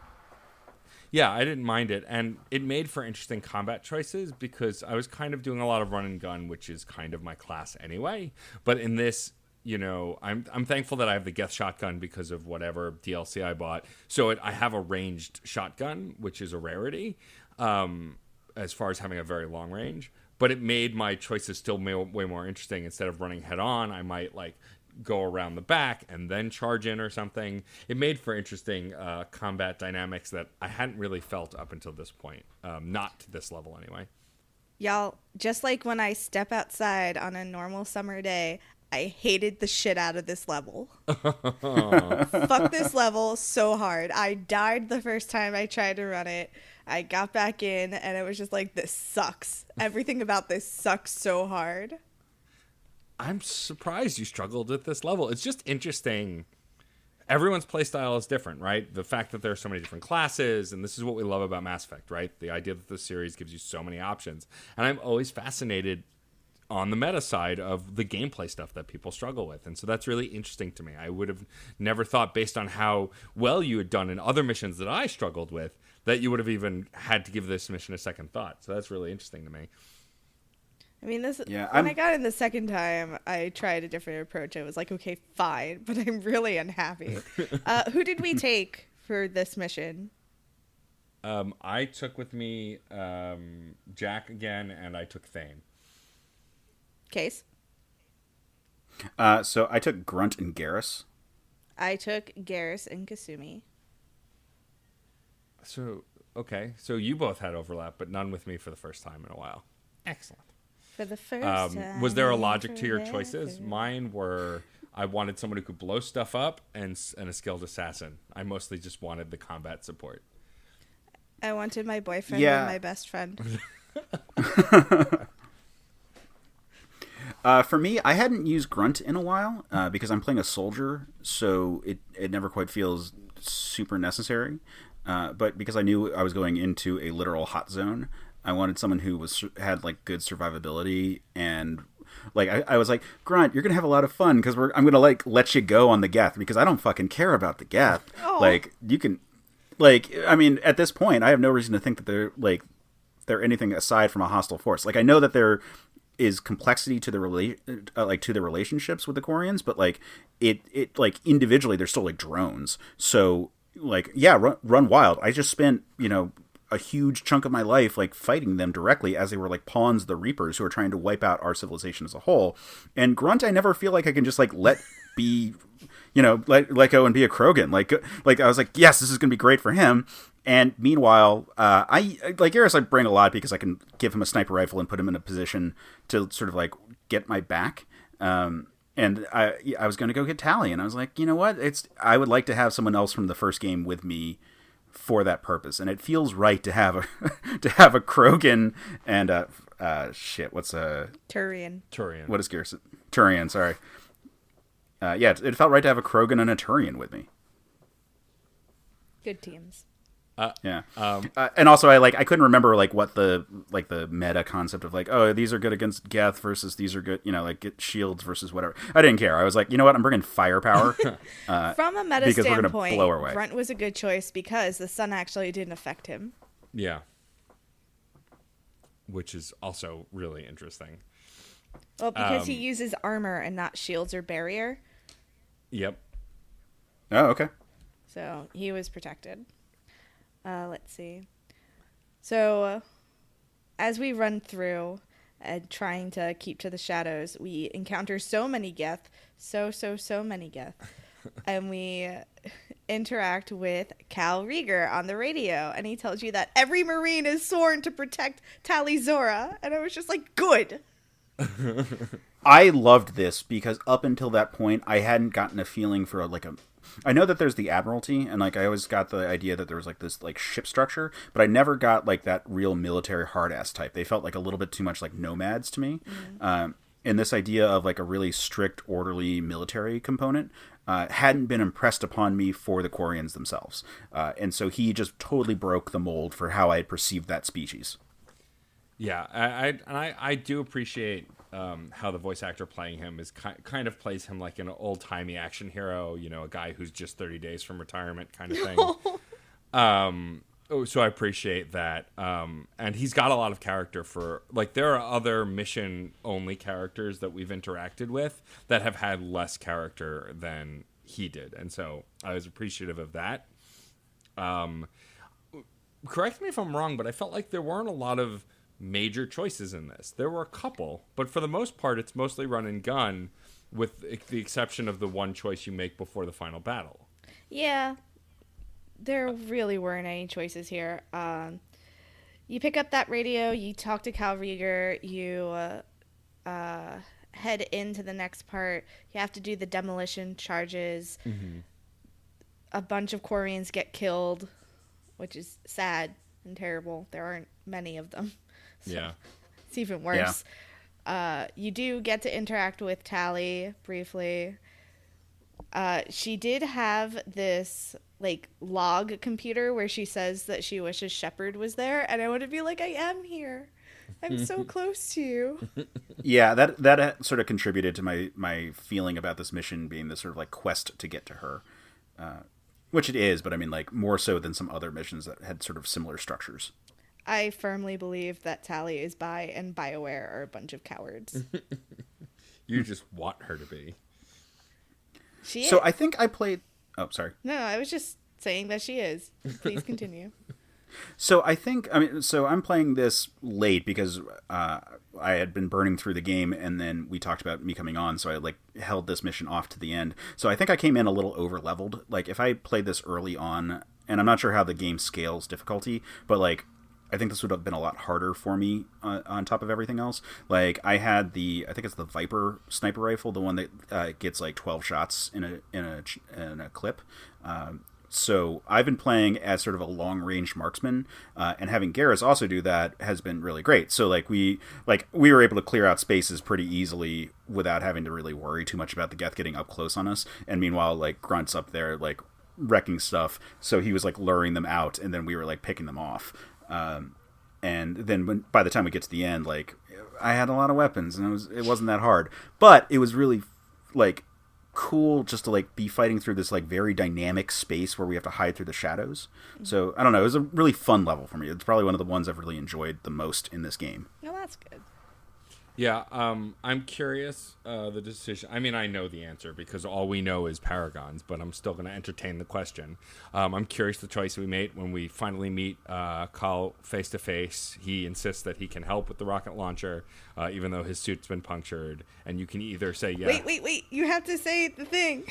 Yeah, I didn't mind it, and it made for interesting combat choices because I was kind of doing a lot of run and gun, which is kind of my class anyway. But in this, you know, I'm thankful that I have the Geth shotgun because of whatever DLC I bought. So I have a ranged shotgun, which is a rarity, as far as having a very long range. But it made my choices still way more interesting. Instead of running head on, I might like go around the back and then charge in or something. It made for interesting combat dynamics that I hadn't really felt up until this point. Not to this level anyway. Y'all, just like when I step outside on a normal summer day, I hated the shit out of this level. Fuck this level so hard. I died the first time I tried to run it. I got back in and it was just like, this sucks. Everything about this sucks so hard. I'm surprised you struggled at this level. It's just interesting. Everyone's playstyle is different, right? The fact that there are so many different classes, and this is what we love about Mass Effect, right? The idea that the series gives you so many options. And I'm always fascinated on the meta side of the gameplay stuff that people struggle with. And so that's really interesting to me. I would have never thought, based on how well you had done in other missions that I struggled with, that you would have even had to give this mission a second thought. So that's really interesting to me. I mean, when I got in the second time, I tried a different approach. I was like, okay, fine, but I'm really unhappy. Who did we take for this mission? I took with me Jack again, and I took Thane. Case? So I took Grunt and Garrus. I took Garrus and Kasumi. So, okay. So you both had overlap, but none with me for the first time in a while. Excellent. For the first time. Was there a logic to your choices? Mine were, I wanted someone who could blow stuff up and a skilled assassin. I mostly just wanted the combat support. I wanted my boyfriend and my best friend. For me, I hadn't used Grunt in a while because I'm playing a soldier, so it never quite feels super necessary. But because I knew I was going into a literal hot zone, I wanted someone who had like good survivability, and like I was like, Grunt, you're gonna have a lot of fun because I'm gonna like let you go on the Geth because I don't fucking care about the Geth. Oh. Like you can, like I mean, at this point, I have no reason to think that they're anything aside from a hostile force. Like I know that there is complexity to the relationships with the Quarians, but like it like individually they're still like drones. So like yeah, run wild. I just spent a huge chunk of my life like fighting them directly as they were like pawns of the Reapers who are trying to wipe out our civilization as a whole. And Grunt, I never feel like I can just like let go and be a Krogan. Like I was like, yes, this is gonna be great for him. And meanwhile, I like Garrus. I bring a lot because I can give him a sniper rifle and put him in a position to sort of like get my back. And I was going to go get Tali, and I was like, you know what? I would like to have someone else from the first game with me for that purpose, and it feels right to have a Krogan and what's a Turian? What is Garrus? Turian, sorry. It felt right to have a Krogan and a Turian with me. Good teams. And also I couldn't remember like what the meta concept of like, oh, these are good against Geth versus these are good, like get shields versus whatever. I didn't care. I was like, you know what, I'm bringing firepower. From a meta standpoint, blow our way. Grunt was a good choice because the sun actually didn't affect him. Yeah. Which is also really interesting. Well, because he uses armor and not shields or barrier. Yep. Oh, okay. So he was protected. Let's see. So, as we run through and trying to keep to the shadows, we encounter so many Geth, so many Geth, and we interact with Cal Rieger on the radio, and he tells you that every Marine is sworn to protect Tali Zora, and I was just like, good. I loved this because up until that point, I hadn't gotten a feeling for I know that there's the Admiralty, and like I always got the idea that there was like this like ship structure, but I never got like that real military hard ass type. They felt like a little bit too much like nomads to me. And this idea of like a really strict, orderly military component hadn't been impressed upon me for the Quarians themselves. And so he just totally broke the mold for how I had perceived that species. Yeah, I do appreciate how the voice actor playing him is kind of plays him like an old-timey action hero, you know, a guy who's just 30 days from retirement kind of thing. So I appreciate that. And he's got a lot of character for, like, there are other mission-only characters that we've interacted with that have had less character than he did. And so I was appreciative of that. Correct me if I'm wrong, but I felt like there weren't a lot of major choices in this. There were a couple, but for the most part, it's mostly run and gun, with the exception of the one choice you make before the final battle. Yeah, there really weren't any choices here. You pick up that radio, you talk to Cal Rieger, you head into the next part. You have to do the demolition charges. Mm-hmm. A bunch of Quarians get killed, which is sad and terrible. There aren't many of them. So yeah. It's even worse. Yeah. You do get to interact with Tali briefly. She did have this like log computer where she says that she wishes Shepard was there, and I want to be like, I am here. I'm so close to you. Yeah, that sort of contributed to my feeling about this mission being this sort of like quest to get to her. Which it is, but I mean like more so than some other missions that had sort of similar structures. I firmly believe that Tali is bi and BioWare are a bunch of cowards. You just want her to be. She is. So I think I played... Oh, sorry. No, I was just saying that she is. Please continue. So I'm playing this late because I had been burning through the game, and then we talked about me coming on, so I like held this mission off to the end. So I think I came in a little over leveled. Like if I played this early on, and I'm not sure how the game scales difficulty, but like I think this would have been a lot harder for me on top of everything else. Like I had I think it's the Viper sniper rifle, the one that gets like 12 shots in a clip. So I've been playing as sort of a long-range marksman, and having Garrus also do that has been really great. So we were able to clear out spaces pretty easily without having to really worry too much about the Geth getting up close on us. And meanwhile, like Grunt's up there like wrecking stuff, so he was like luring them out, and then we were like picking them off. And then by the time we get to the end, like I had a lot of weapons, and it wasn't that hard, but it was really like cool just to like be fighting through this like very dynamic space where we have to hide through the shadows. So I don't know, it was a really fun level for me. It's probably one of the ones I've really enjoyed the most in this game. No, that's good. Yeah, I'm curious the decision. I mean, I know the answer because all we know is Paragons, but I'm still going to entertain the question. I'm curious the choice we made when we finally meet Carl face to face. He insists that he can help with the rocket launcher, even though his suit's been punctured. And you can either say, yeah. Wait. You have to say the thing.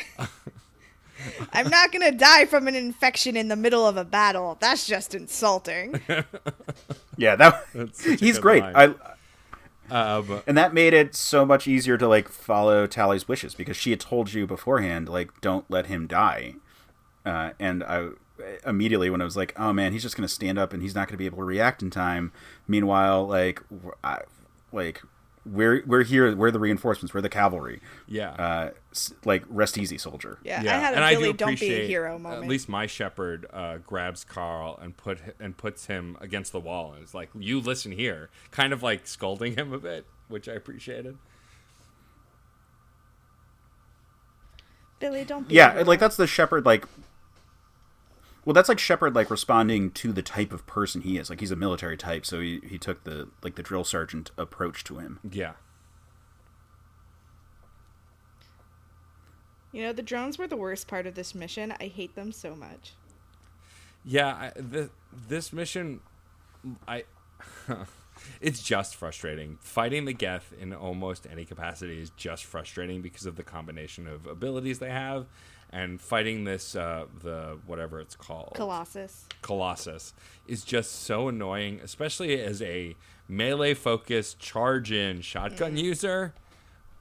I'm not going to die from an infection in the middle of a battle. That's just insulting. Yeah, he's great. Line. And that made it so much easier to like follow Tali's wishes because she had told you beforehand, like, don't let him die. And I immediately, when I was like, oh man, he's just going to stand up and he's not going to be able to react in time. Meanwhile, we're here, we're the reinforcements, we're the cavalry. Yeah. Rest easy, soldier. Yeah. I had a Billy don't be a hero moment. At least my shepherd grabs Carl and puts him against the wall and is like, you listen here. Kind of like scolding him a bit, which I appreciated. Billy, don't be a hero. Like that's the shepherd, like... Well, that's like Shepard like responding to the type of person he is. Like he's a military type, so he took the drill sergeant approach to him. Yeah. You know, the drones were the worst part of this mission. I hate them so much. Yeah, this mission, it's just frustrating. Fighting the Geth in almost any capacity is just frustrating because of the combination of abilities they have and fighting this the whatever it's called, Colossus is just so annoying, especially as a melee focused charge in shotgun user.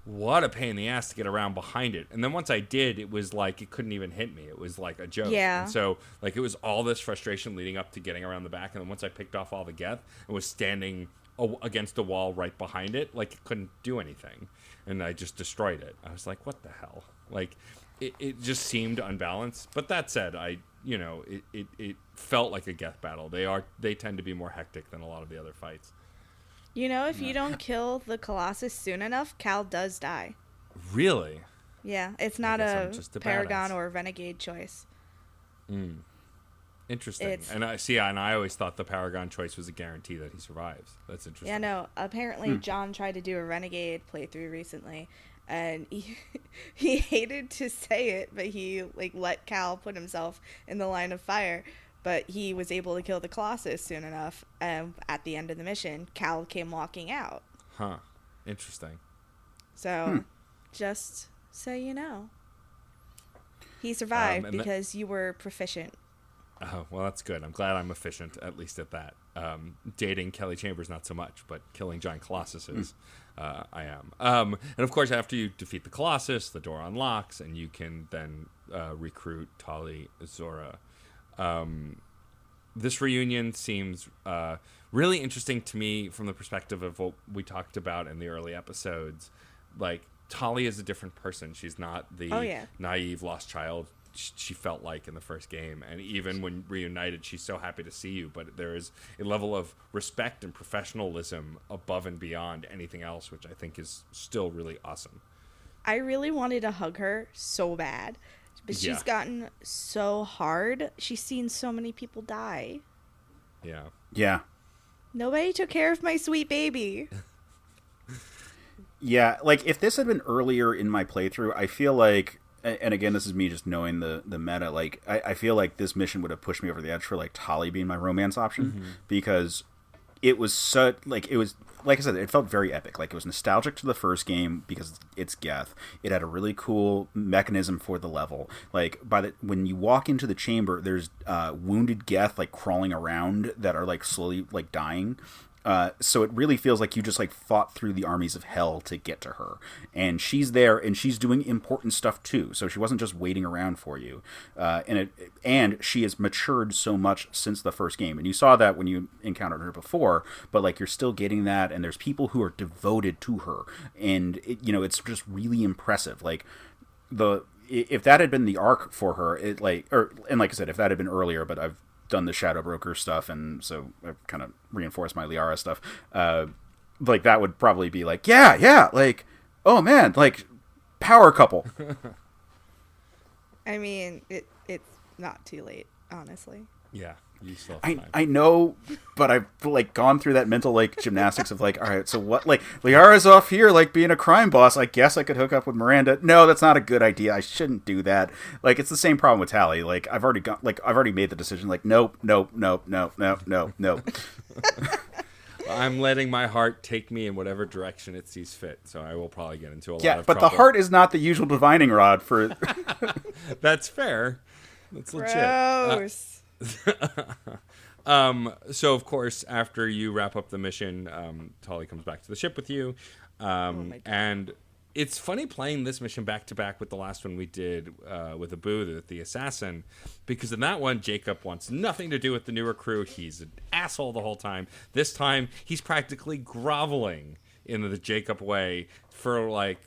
What a pain in the ass to get around behind it. And then once I did, it was like it couldn't even hit me. It was like a joke. Yeah. And so like it was all this frustration leading up to getting around the back. And then once I picked off all the Geth and was standing against the wall right behind it, like it couldn't do anything. And I just destroyed it. I was like, what the hell? Like it just seemed unbalanced. But that said, it felt like a Geth battle. They tend to be more hectic than a lot of the other fights. If you don't kill the Colossus soon enough, Cal does die. Really? Yeah, it's not a Paragon badass. or Renegade choice. Interesting. And I always thought the Paragon choice was a guarantee that he survives. That's interesting. Yeah, no. Apparently, John tried to do a Renegade playthrough recently, and he hated to say it, but he let Cal put himself in the line of fire. But he was able to kill the Colossus soon enough. At the end of the mission, Cal came walking out. Huh. Interesting. So, just so you know. He survived because you were proficient. Oh, well, that's good. I'm glad I'm efficient, at least at that. Dating Kelly Chambers, not so much, but killing giant colossuses, I am. And, of course, after you defeat the Colossus, the door unlocks, and you can then recruit Tali, Zora. This reunion seems really interesting to me from the perspective of what we talked about in the early episodes. Like, Tali is a different person. She's not the naive lost child she felt like in the first game. And even when reunited, she's so happy to see you. But there is a level of respect and professionalism above and beyond anything else, which I think is still really awesome. I really wanted to hug her so bad. But she's gotten so hard. She's seen so many people die. Yeah. Yeah. Nobody took care of my sweet baby. Yeah, like, if this had been earlier in my playthrough, I feel like, and again, this is me just knowing the meta, like, I feel like this mission would have pushed me over the edge for, like, Tali being my romance option, because it was such, like, it was, like I said, it felt very epic. Like, it was nostalgic to the first game because it's Geth. It had a really cool mechanism for the level. Like, when you walk into the chamber, there's wounded Geth, like, crawling around that are, like, slowly, like, dying. So it really feels like you just like fought through the armies of hell to get to her, and she's there and she's doing important stuff too. So she wasn't just waiting around for you, and she has matured so much since the first game, and you saw that when you encountered her before. But like, you're still getting that, and there's people who are devoted to her, and it's just really impressive. Like if that had been the arc for her, and like I said, if that had been earlier, but I've done the Shadow Broker stuff, and so I've kind of reinforced my Liara stuff. Like, that would probably be like, yeah, like, oh man, like, power couple. I mean, it's not too late, honestly. Yeah, you still have time. I know, but I've like gone through that mental like gymnastics of like, all right, so what? Like, Liara's off here like being a crime boss. I guess I could hook up with Miranda. No, that's not a good idea. I shouldn't do that. Like, it's the same problem with Tali. Like, I've already made the decision. Like, nope. I'm letting my heart take me in whatever direction it sees fit. So I will probably get into a lot of trouble. Yeah, but the heart is not the usual divining rod for. That's fair. That's legit. Gross. So of course, after you wrap up the mission, Tali comes back to the ship with you, and it's funny playing this mission back to back with the last one we did with Abu, the assassin, because in that one Jacob wants nothing to do with the new recruit. He's an asshole the whole time. This time he's practically groveling in the Jacob way for like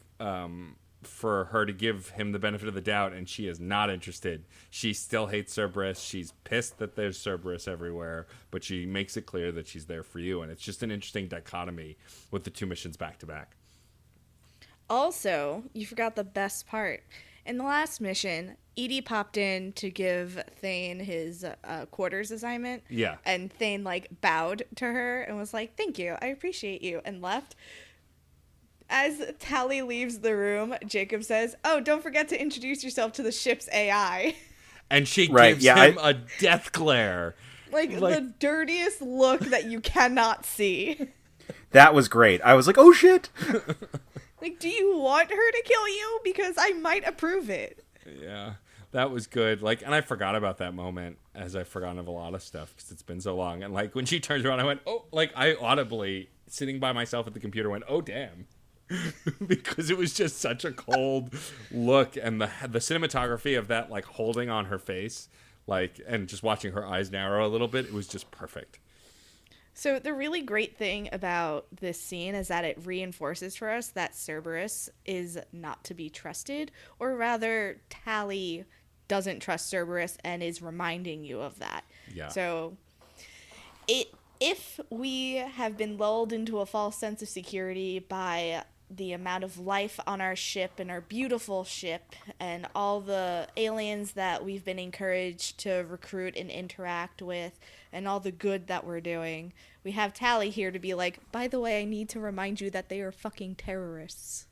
for her to give him the benefit of the doubt, and she is not interested. She still hates Cerberus. She's pissed that there's Cerberus everywhere, but she makes it clear that she's there for you, and it's just an interesting dichotomy with the two missions back to back. Also, you forgot the best part. In the last mission, Edie popped in to give Thane his quarters assignment. Yeah. And Thane, like, bowed to her and was like, thank you, I appreciate you, and left. As Tali leaves the room, Jacob says, oh, don't forget to introduce yourself to the ship's AI. And she gives him a death glare. Like, the dirtiest look that you cannot see. That was great. I was like, oh, shit. Like, do you want her to kill you? Because I might approve it. Yeah. That was good. Like, and I forgot about that moment, as I've forgotten of a lot of stuff because it's been so long. And like when she turns around, I went, oh, like I audibly sitting by myself at the computer went, oh damn, because it was just such a cold look, and the cinematography of that, like holding on her face, like, and just watching her eyes narrow a little bit, it was just perfect. So the really great thing about this scene is that it reinforces for us that Cerberus is not to be trusted, or rather Tali doesn't trust Cerberus and is reminding you of that. Yeah. So if we have been lulled into a false sense of security by the amount of life on our ship and our beautiful ship and all the aliens that we've been encouraged to recruit and interact with and all the good that we're doing, we have Tali here to be like, by the way, I need to remind you that they are fucking terrorists.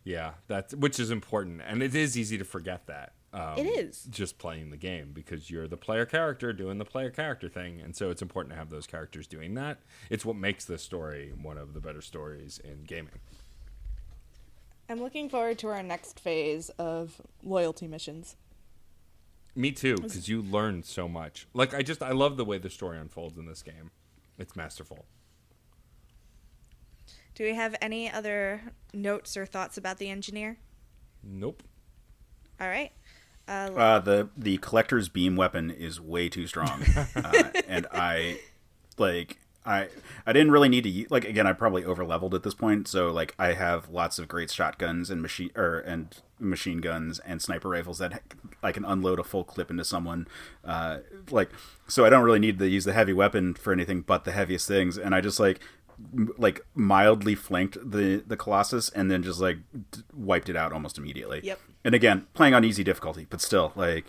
Yeah, which is important, and it is easy to forget that. It is. Just playing the game, because you're the player character doing the player character thing, and so it's important to have those characters doing that. It's what makes this story one of the better stories in gaming. I'm looking forward to our next phase of loyalty missions. Me too, because you learn so much. Like, I love the way the story unfolds in this game. It's masterful. Do we have any other notes or thoughts about the engineer? Nope. All right. The collector's beam weapon is way too strong, and I didn't really need to use, like, again, I probably over-leveled at this point, so like I have lots of great shotguns and machine guns and sniper rifles that I can unload a full clip into someone, so I don't really need to use the heavy weapon for anything but the heaviest things, and I just like mildly flanked the Colossus and then just like wiped it out almost immediately. Yep. And again, playing on easy difficulty, but still, like,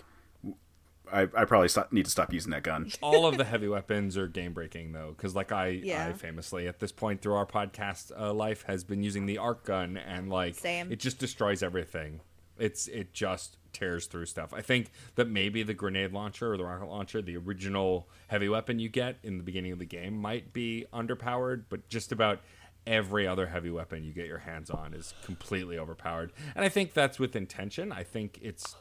I probably need to stop using that gun. All of the heavy weapons are game breaking though, because like I famously at this point through our podcast life has been using the arc gun, and like Same. It just destroys everything. It just tears through stuff. I think that maybe the grenade launcher or the rocket launcher, the original heavy weapon you get in the beginning of the game, might be underpowered, but just about every other heavy weapon you get your hands on is completely overpowered. And I think that's with intention. I think it's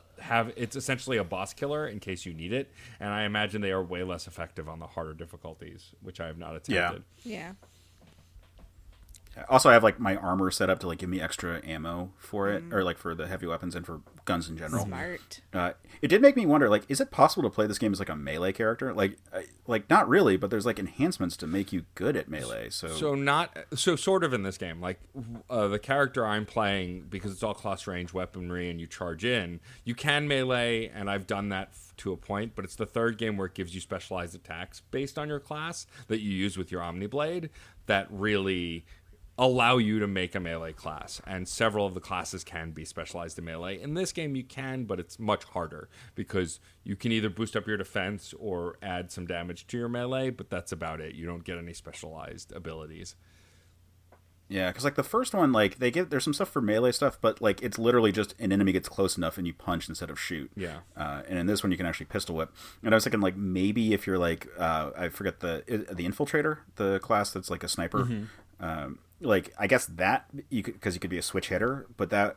essentially a boss killer in case you need it, and I imagine they are way less effective on the harder difficulties, which I have not attempted. Yeah. Also, I have like my armor set up to like give me extra ammo for it, or like for the heavy weapons and for guns in general. Smart. It did make me wonder, like, is it possible to play this game as like a melee character? Like not really, but there's like enhancements to make you good at melee. So sort of in this game, like the character I'm playing, because it's all close range weaponry and you charge in, you can melee, and I've done that to a point, but it's the third game where it gives you specialized attacks based on your class that you use with your Omniblade that really allow you to make a melee class, and several of the classes can be specialized in melee. In this game you can, but it's much harder because you can either boost up your defense or add some damage to your melee, but that's about it. You don't get any specialized abilities. Yeah, because like the first one, like there's some stuff for melee stuff, but like it's literally just an enemy gets close enough and you punch instead of shoot. Yeah. And in this one you can actually pistol whip. And I was thinking like maybe if you're like I forget the infiltrator, the class that's like a sniper. Like I guess that you could be a switch hitter, but that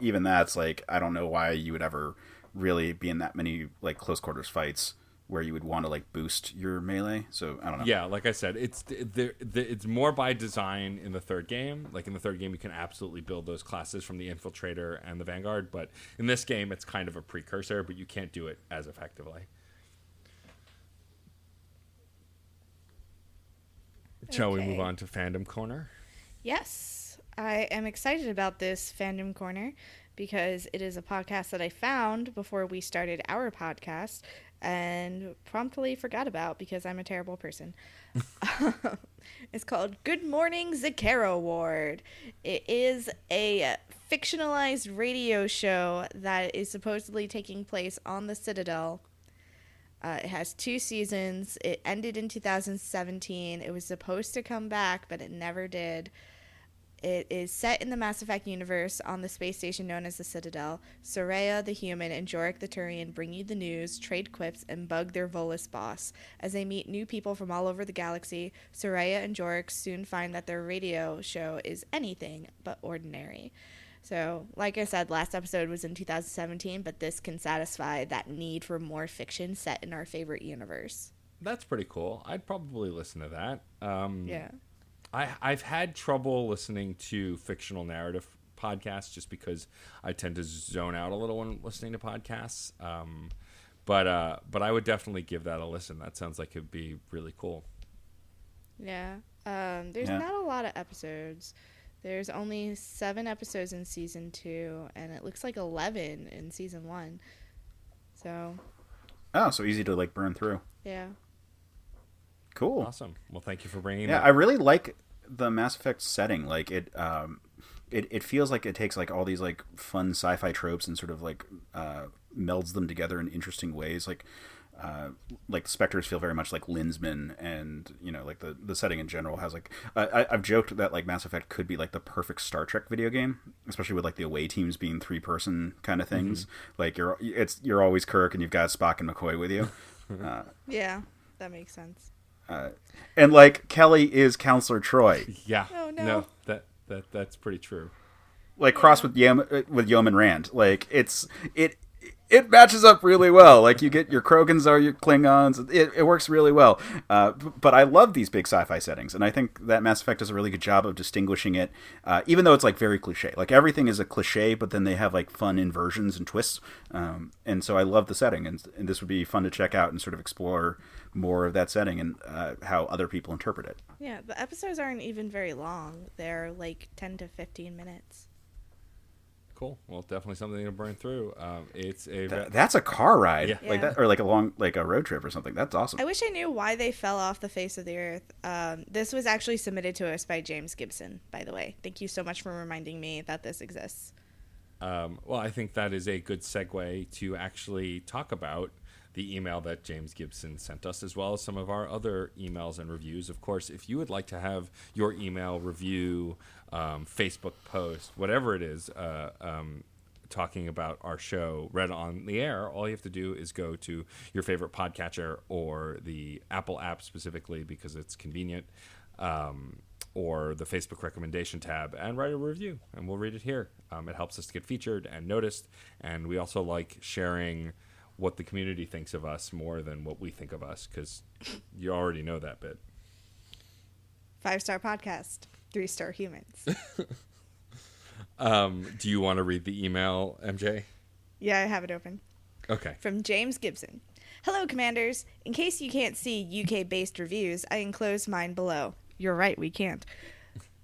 even that's like I don't know why you would ever really be in that many like close quarters fights where you would want to like boost your melee. So I don't know. Yeah, like I said, it's more by design in the third game. Like in the third game, you can absolutely build those classes from the Infiltrator and the Vanguard, but in this game, it's kind of a precursor, but you can't do it as effectively. Shall we move on to Fandom Corner? Yes, I am excited about this Fandom Corner because it is a podcast that I found before we started our podcast and promptly forgot about because I'm a terrible person. It's called Good Morning Zakera Ward. It is a fictionalized radio show that is supposedly taking place on the Citadel. It has 2 seasons. It ended in 2017. It was supposed to come back, but it never did. It is set in the Mass Effect universe on the space station known as the Citadel. Soraya the human and Jorik the Turian bring you the news, trade quips, and bug their Volus boss. As they meet new people from all over the galaxy, Soraya and Jorik soon find that their radio show is anything but ordinary. So, like I said, last episode was in 2017, but this can satisfy that need for more fiction set in our favorite universe. That's pretty cool. I'd probably listen to that. Yeah. I've had trouble listening to fictional narrative podcasts just because I tend to zone out a little when listening to podcasts. But I would definitely give that a listen. That sounds like it'd be really cool. Yeah. There's not a lot of episodes. There's only 7 episodes in season 2, and it looks like 11 in season 1. So. Oh, so easy to like burn through. Yeah. Cool. Awesome. Well, thank you for bringing that. Yeah, I really like the Mass Effect setting. Like it feels like it takes like all these like fun sci-fi tropes and sort of like melds them together in interesting ways. Like Spectres feel very much like Linsman, and you know, like the setting in general has like I've joked that like Mass Effect could be like the perfect Star Trek video game, especially with like the away teams being 3-person kind of things. Mm-hmm. Like you're always Kirk and you've got Spock and McCoy with you. Yeah, that makes sense. And like Kelly is Counselor Troy. Yeah. Oh no. That's pretty true. Like crossed with Yeoman Rand. Like it matches up really well. Like you get your Krogans are your Klingons. It works really well. But I love these big sci-fi settings, and I think that Mass Effect does a really good job of distinguishing it, even though it's like very cliche. Like everything is a cliche, but then they have like fun inversions and twists. And so I love the setting, and this would be fun to check out and sort of explore more of that setting and how other people interpret it. Yeah, the episodes aren't even very long. They're like 10 to 15 minutes. Cool. Well, definitely something to burn through. It's that's a car ride, yeah. Like that, or like a road trip or something. That's awesome. I wish I knew why they fell off the face of the earth. This was actually submitted to us by James Gibson, by the way. Thank you so much for reminding me that this exists. Well, I think that is a good segue to actually talk about the email that James Gibson sent us, as well as some of our other emails and reviews. Of course, if you would like to have your email, review, Facebook post, whatever it is, talking about our show read on the air, all you have to do is go to your favorite podcatcher or the Apple app specifically because it's convenient, or the Facebook recommendation tab, and write a review, and we'll read it here. It helps us to get featured and noticed, and we also like sharing what the community thinks of us more than what we think of us, because you already know that bit. 5-star podcast, 3-star humans. Do you want to read the email, MJ? Yeah, I have it open. Okay. From James Gibson. Hello, Commanders. In case you can't see UK-based reviews, I enclosed mine below. You're right, we can't.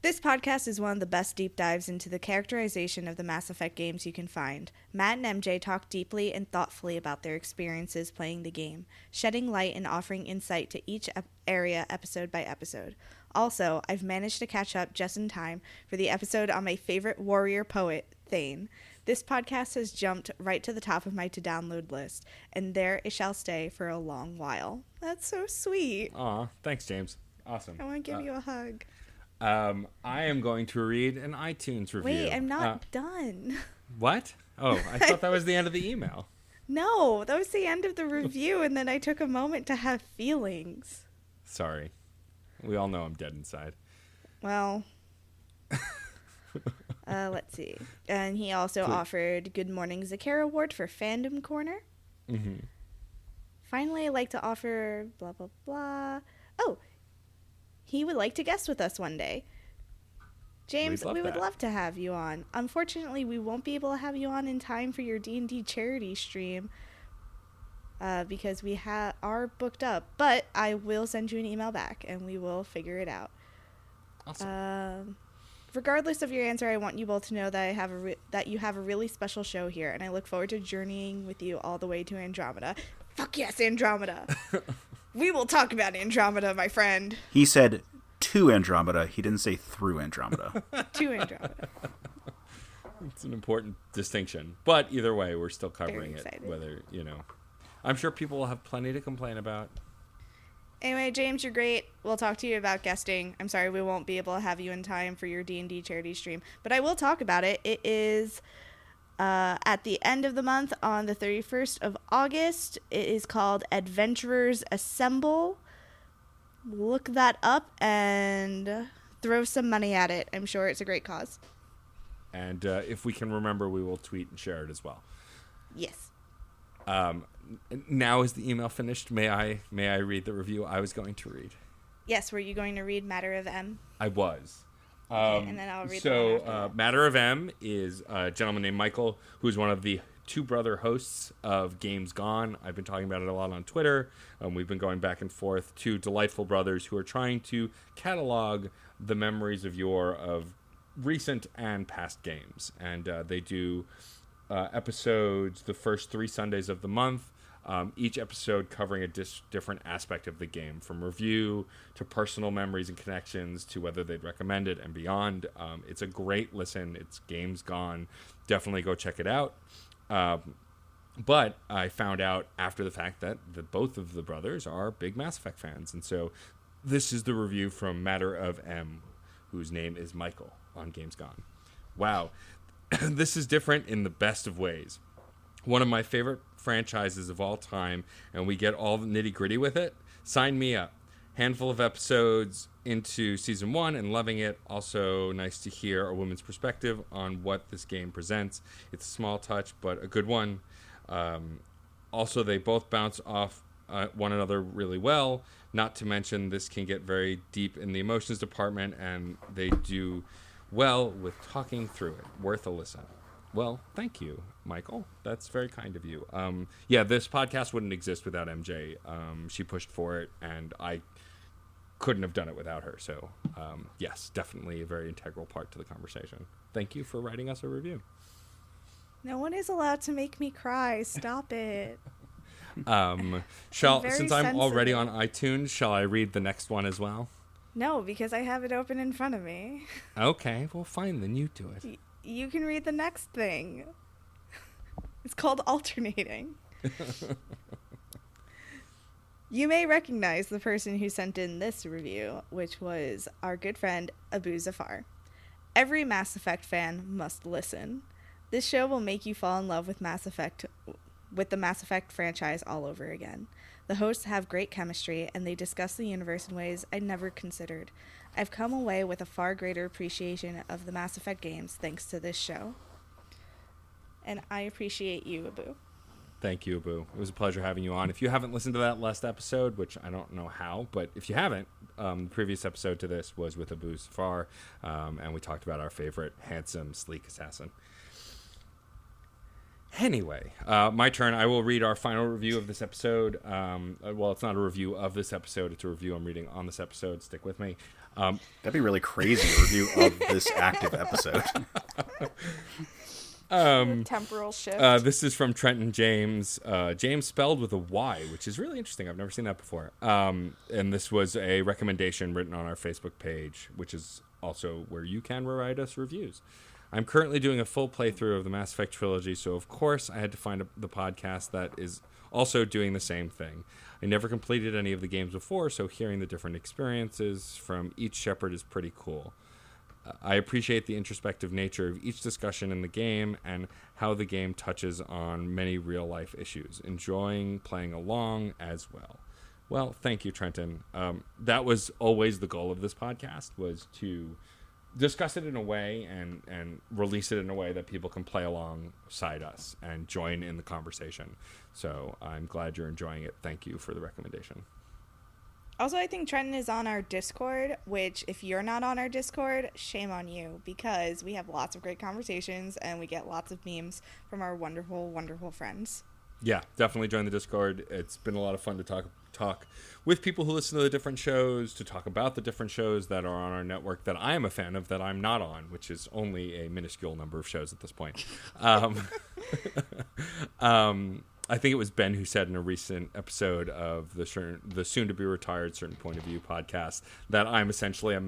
This podcast is one of the best deep dives into the characterization of the Mass Effect games you can find. Matt and MJ talk deeply and thoughtfully about their experiences playing the game, shedding light and offering insight to each area episode by episode. Also, I've managed to catch up just in time for the episode on my favorite warrior poet, Thane. This podcast has jumped right to the top of my to-download list, and there it shall stay for a long while. That's so sweet. Aw, thanks, James. Awesome. I want to give you a hug. I am going to read an iTunes review. Wait, I'm not done. What? Oh, I thought that was the end of the email. No, that was the end of the review, and then I took a moment to have feelings. Sorry. We all know I'm dead inside. Well, let's see. And he also offered Good Morning Zakera Ward for Fandom Corner. Mm-hmm. Finally, I'd like to offer blah, blah, blah. Oh, he would like to guest with us one day. James, we would love to have you on. Unfortunately, we won't be able to have you on in time for your D&D charity stream because we are booked up. But I will send you an email back, and we will figure it out. Awesome. Regardless of your answer, I want you both to know that that you have a really special show here, and I look forward to journeying with you all the way to Andromeda. Fuck yes, Andromeda! We will talk about Andromeda, my friend. He said to Andromeda. He didn't say through Andromeda. To Andromeda. It's an important distinction. But either way, we're still covering it. Whether, I'm sure people will have plenty to complain about. Anyway, James, you're great. We'll talk to you about guesting. I'm sorry we won't be able to have you in time for your D&D charity stream. But I will talk about it. It is at the end of the month on the 31st of August. It is called Adventurers Assemble. Look that up and throw some money at it. I'm sure it's a great cause. And if we can remember, we will tweet and share it as well. Yes. Now is the email finished? May I read the review I was going to read? Yes, were you going to read Matter of M? I was. Okay, and then I'll read the one after that. Matter of M is a gentleman named Michael, who's one of the two brother hosts of Games Gone. I've been talking about it a lot on Twitter. We've been going back and forth. Two delightful brothers who are trying to catalog the memories of yore of recent and past games. And they do episodes the first 3 Sundays of the month. Each episode covering a different aspect of the game, from review to personal memories and connections to whether they'd recommend it and beyond. It's a great listen. It's Games Gone. Definitely go check it out. But I found out after the fact that both of the brothers are big Mass Effect fans. And so this is the review from Matter of M, whose name is Michael, on Games Gone. Wow. This is different in the best of ways. One of my favorite franchises of all time, and we get all the nitty-gritty with it. Sign me up. Handful of episodes into season 1 and loving it. Also nice to hear a woman's perspective on what this game presents. It's a small touch, but a good one. Also, they both bounce off one another really well. Not to mention, this can get very deep in the emotions department, and they do well with talking through it. Worth a listen. Well, thank you, Michael. That's very kind of you. Yeah, this podcast wouldn't exist without MJ. She pushed for it, and I couldn't have done it without her. So, yes, definitely a very integral part to the conversation. Thank you for writing us a review. No one is allowed to make me cry. Stop it. Since I'm already on sensitive. iTunes, shall I read the next one as well? No, because I have it open in front of me. Okay, well, fine, then you do it. You can read the next thing. It's called alternating. You may recognize the person who sent in this review, which was our good friend Abu Zafar. Every Mass Effect fan must listen. This show will make you fall in love with the Mass Effect franchise all over again. The hosts have great chemistry, and they discuss the universe in ways I'd never considered. I've come away with a far greater appreciation of the Mass Effect games thanks to this show. And I appreciate you, Abu. Thank you, Abu. It was a pleasure having you on. If you haven't listened to that last episode, which I don't know how, but if you haven't, the previous episode to this was with Abu Zafar, and we talked about our favorite handsome, sleek assassin. Anyway, my turn. I will read our final review of this episode. Well, it's not a review of this episode. It's a review I'm reading on this episode. Stick with me. That'd be really crazy, a review of this active episode. Temporal shift. This is from Trenton James. James spelled with a Y, which is really interesting. I've never seen that before. And this was a recommendation written on our Facebook page, which is also where you can write us reviews. I'm currently doing a full playthrough of the Mass Effect trilogy, so of course I had to find the podcast that is also doing the same thing. I never completed any of the games before, so hearing the different experiences from each Shepard is pretty cool. I appreciate the introspective nature of each discussion in the game and how the game touches on many real-life issues. Enjoying playing along as well. Well, thank you, Trenton. That was always the goal of this podcast, was to discuss it in a way and release it in a way that people can play alongside us and join in the conversation. So I'm glad you're enjoying it. Thank you for the recommendation. Also, I think Trenton is on our Discord, which if you're not on our Discord, shame on you, because we have lots of great conversations and we get lots of memes from our wonderful, wonderful friends. Yeah, definitely join the Discord. It's been a lot of fun to talk with people who listen to the different shows, to talk about the different shows that are on our network that I am a fan of that I'm not on, which is only a minuscule number of shows at this point. I think it was Ben who said in a recent episode of the soon-to-be-retired Certain Point of View podcast that I'm essentially a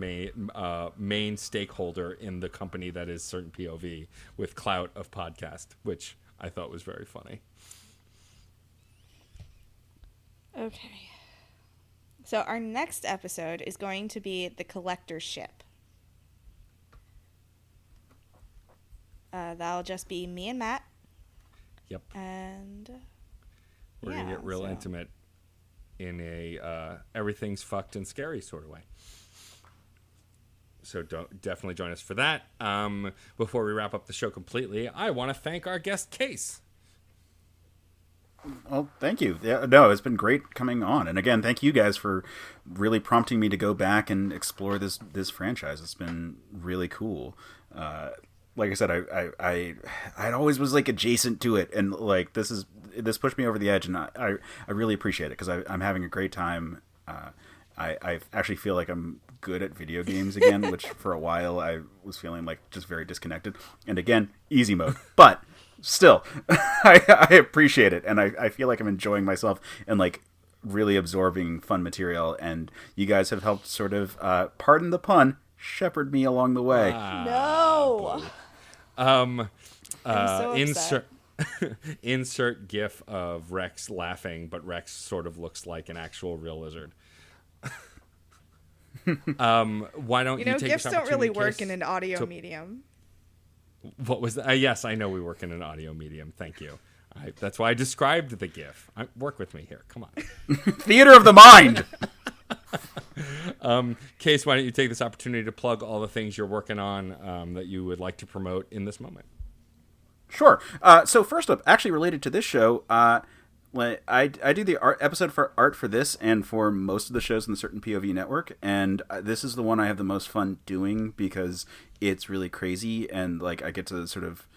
main stakeholder in the company that is Certain POV with clout of podcast, which I thought was very funny. Okay. So our next episode is going to be The Collector's Ship. That'll just be me and Matt. Yep. And we're going to get real intimate in a everything's fucked and scary sort of way. So definitely join us for that. Before we wrap up the show completely, I want to thank our guest, Case. Well, thank you. Yeah, no, it's been great coming on. And again, thank you guys for really prompting me to go back and explore this franchise. It's been really cool. Like I said, I always was like adjacent to it, and like this pushed me over the edge, and I really appreciate it because I'm having a great time. I actually feel like I'm good at video games again, which for a while I was feeling like just very disconnected. And again, easy mode, but still, I appreciate it, and I feel like I'm enjoying myself and like really absorbing fun material. And you guys have helped sort of, pardon the pun, shepherd me along the way. No. I'm so insert insert GIF of Rex laughing, but Rex sort of looks like an actual real lizard. Why don't you take GIFs this don't really opportunity, work Case, in an audio to- medium. What was that? Yes, I know we work in an audio medium. Thank you. That's why I described the GIF. Work with me here. Come on. Theater of the mind. Case, why don't you take this opportunity to plug all the things you're working on that you would like to promote in this moment? Sure. So first up, actually related to this show, I do the episode for art for this and for most of the shows in the Certain POV network, and this is the one I have the most fun doing because it's really crazy, and like I get to sort of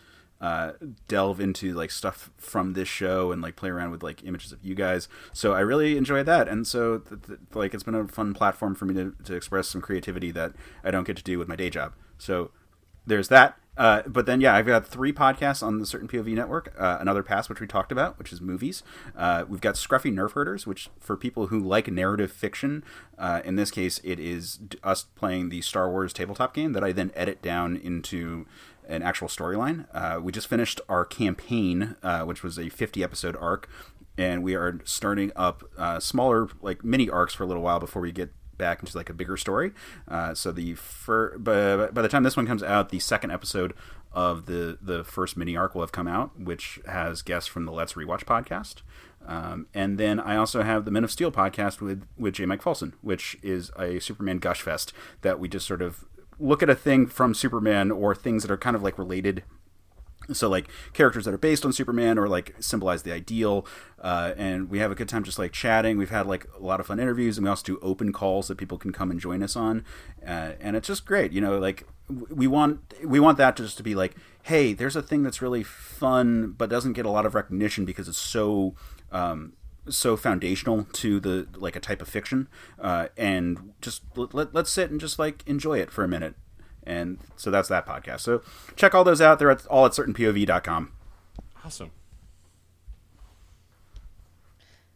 delve into like stuff from this show and like play around with like images of you guys. So I really enjoy that, and so like it's been a fun platform for me to express some creativity that I don't get to do with my day job. So there's that. But then, yeah, I've got 3 podcasts on the Certain POV network. Another Pass, which we talked about, which is movies. We've got Scruffy Nerf Herders, which for people who like narrative fiction, in this case, it is us playing the Star Wars tabletop game that I then edit down into an actual storyline. We just finished our campaign, which was a 50-episode arc, and we are starting up smaller, like mini arcs for a little while before we get back into like a bigger story. So by the time this one comes out, the second episode of the first mini arc will have come out, which has guests from the Let's Rewatch podcast. And then I also have the Men of Steel podcast with J. Mike Folson, which is a Superman gush fest that we just sort of look at a thing from Superman or things that are kind of like related. So like characters that are based on Superman or like symbolize the ideal, and we have a good time just like chatting. We've had like a lot of fun interviews, and we also do open calls that people can come and join us on, and it's just great. Like we want that just to be like, hey, there's a thing that's really fun but doesn't get a lot of recognition because it's so foundational to the like a type of fiction, and just let's sit and just like enjoy it for a minute. And so that's that podcast. So check all those out. They're all at certainpov.com. Awesome.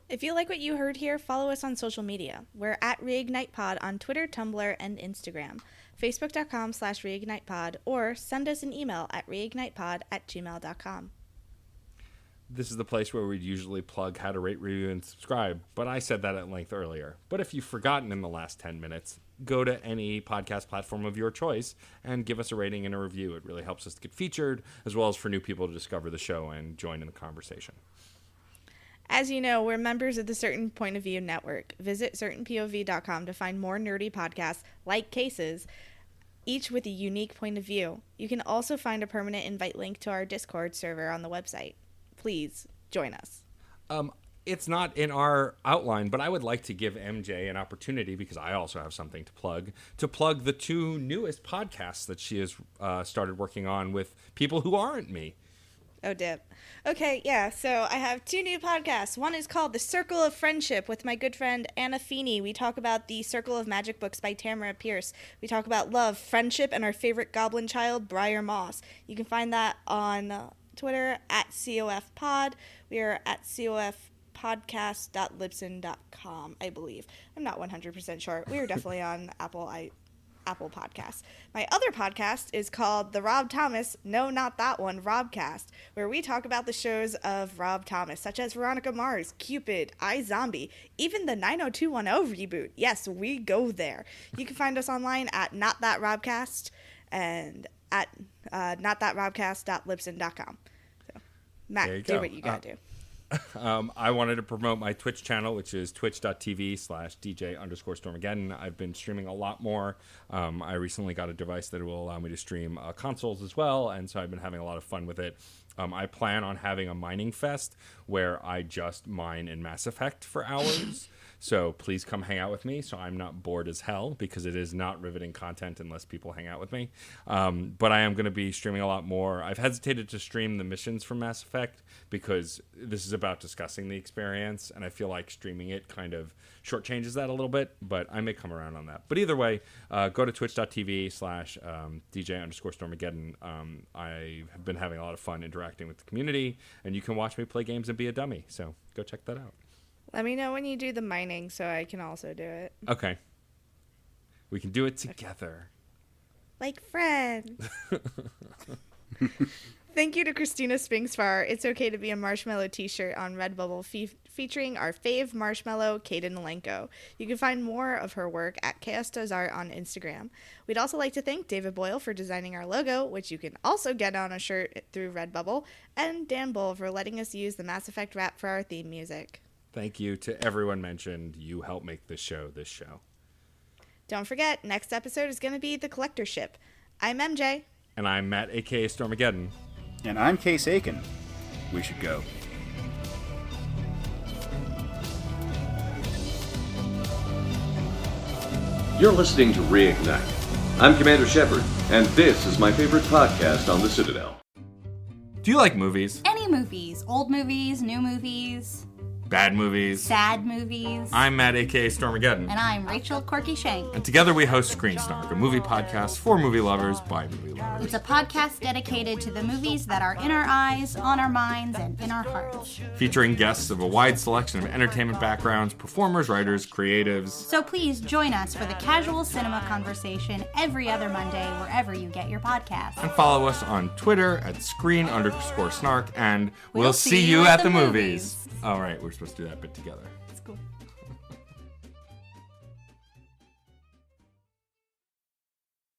If you like what you heard here, follow us on social media. We're at ReignitePod on Twitter, Tumblr, and Instagram. Facebook.com/ReignitePod, or send us an email at reignitepod@gmail.com. This is the place where we'd usually plug how to rate, review, and subscribe, but I said that at length earlier. But if you've forgotten in the last 10 minutes, go to any podcast platform of your choice and give us a rating and a review. It really helps us to get featured, as well as for new people to discover the show and join in the conversation. As you know, we're members of the Certain Point of View network. Visit certainpov.com to find more nerdy podcasts like Cases, each with a unique point of view. You can also find a permanent invite link to our Discord server on the website. Please join us. It's not in our outline, but I would like to give MJ an opportunity, because I also have something to plug the 2 newest podcasts that she has started working on with people who aren't me. Oh, dip. Okay, yeah, so I have 2 new podcasts. One is called The Circle of Friendship with my good friend Anna Feeney. We talk about The Circle of Magic books by Tamara Pierce. We talk about love, friendship, and our favorite goblin child, Briar Moss. You can find that on Twitter at COFpod. We are at cofpodcast.libsyn.com, I believe. I'm not 100% sure. We are definitely on Apple Podcasts. My other podcast is called The Rob Thomas, no, not that one, Robcast, where we talk about the shows of Rob Thomas, such as Veronica Mars, Cupid, iZombie, even the 90210 reboot. Yes, we go there. You can find us online at Not That Robcast and at notthatrobcast.libsyn.com. So, Matt, do what you gotta do. I wanted to promote my Twitch channel, which is twitch.tv/DJ_Stormageddon. I've been streaming a lot more. I recently got a device that will allow me to stream consoles as well, and so I've been having a lot of fun with it. I plan on having a mining fest where I just mine in Mass Effect for hours. So please come hang out with me so I'm not bored as hell, because it is not riveting content unless people hang out with me. But I am going to be streaming a lot more. I've hesitated to stream the missions from Mass Effect because this is about discussing the experience, and I feel like streaming it kind of shortchanges that a little bit, but I may come around on that. But either way, go to twitch.tv/DJ_Stormageddon. I have been having a lot of fun interacting with the community, and you can watch me play games and be a dummy. So go check that out. Let me know when you do the mining so I can also do it. Okay. We can do it together. Like friends. Thank you to Christina Spinks for our It's Okay to Be a Marshmallow t-shirt on Redbubble featuring our fave marshmallow, Kaden Alenko. You can find more of her work at Chaos Does Art on Instagram. We'd also like to thank David Boyle for designing our logo, which you can also get on a shirt through Redbubble, and Dan Bull for letting us use the Mass Effect rap for our theme music. Thank you to everyone mentioned. You help make this show. Don't forget, next episode is going to be The Collector Ship. I'm MJ. And I'm Matt, a.k.a. Stormageddon. And I'm Case Aiken. We should go. You're listening to Reignite. I'm Commander Shepard, and this is my favorite podcast on the Citadel. Do you like movies? Any movies. Old movies, new movies. Bad movies. Sad movies. I'm Matt, a.k.a. Stormageddon. And I'm Rachel Corky Shank. And together we host Screen Snark, a movie podcast for movie lovers by movie lovers. It's a podcast dedicated to the movies that are in our eyes, on our minds, and in our hearts. Featuring guests of a wide selection of entertainment backgrounds, performers, writers, creatives. So please join us for the casual cinema conversation every other Monday wherever you get your podcasts. And follow us on Twitter at @screen_snark, and we'll see you at the movies. All right, we're supposed to do that bit together. It's cool.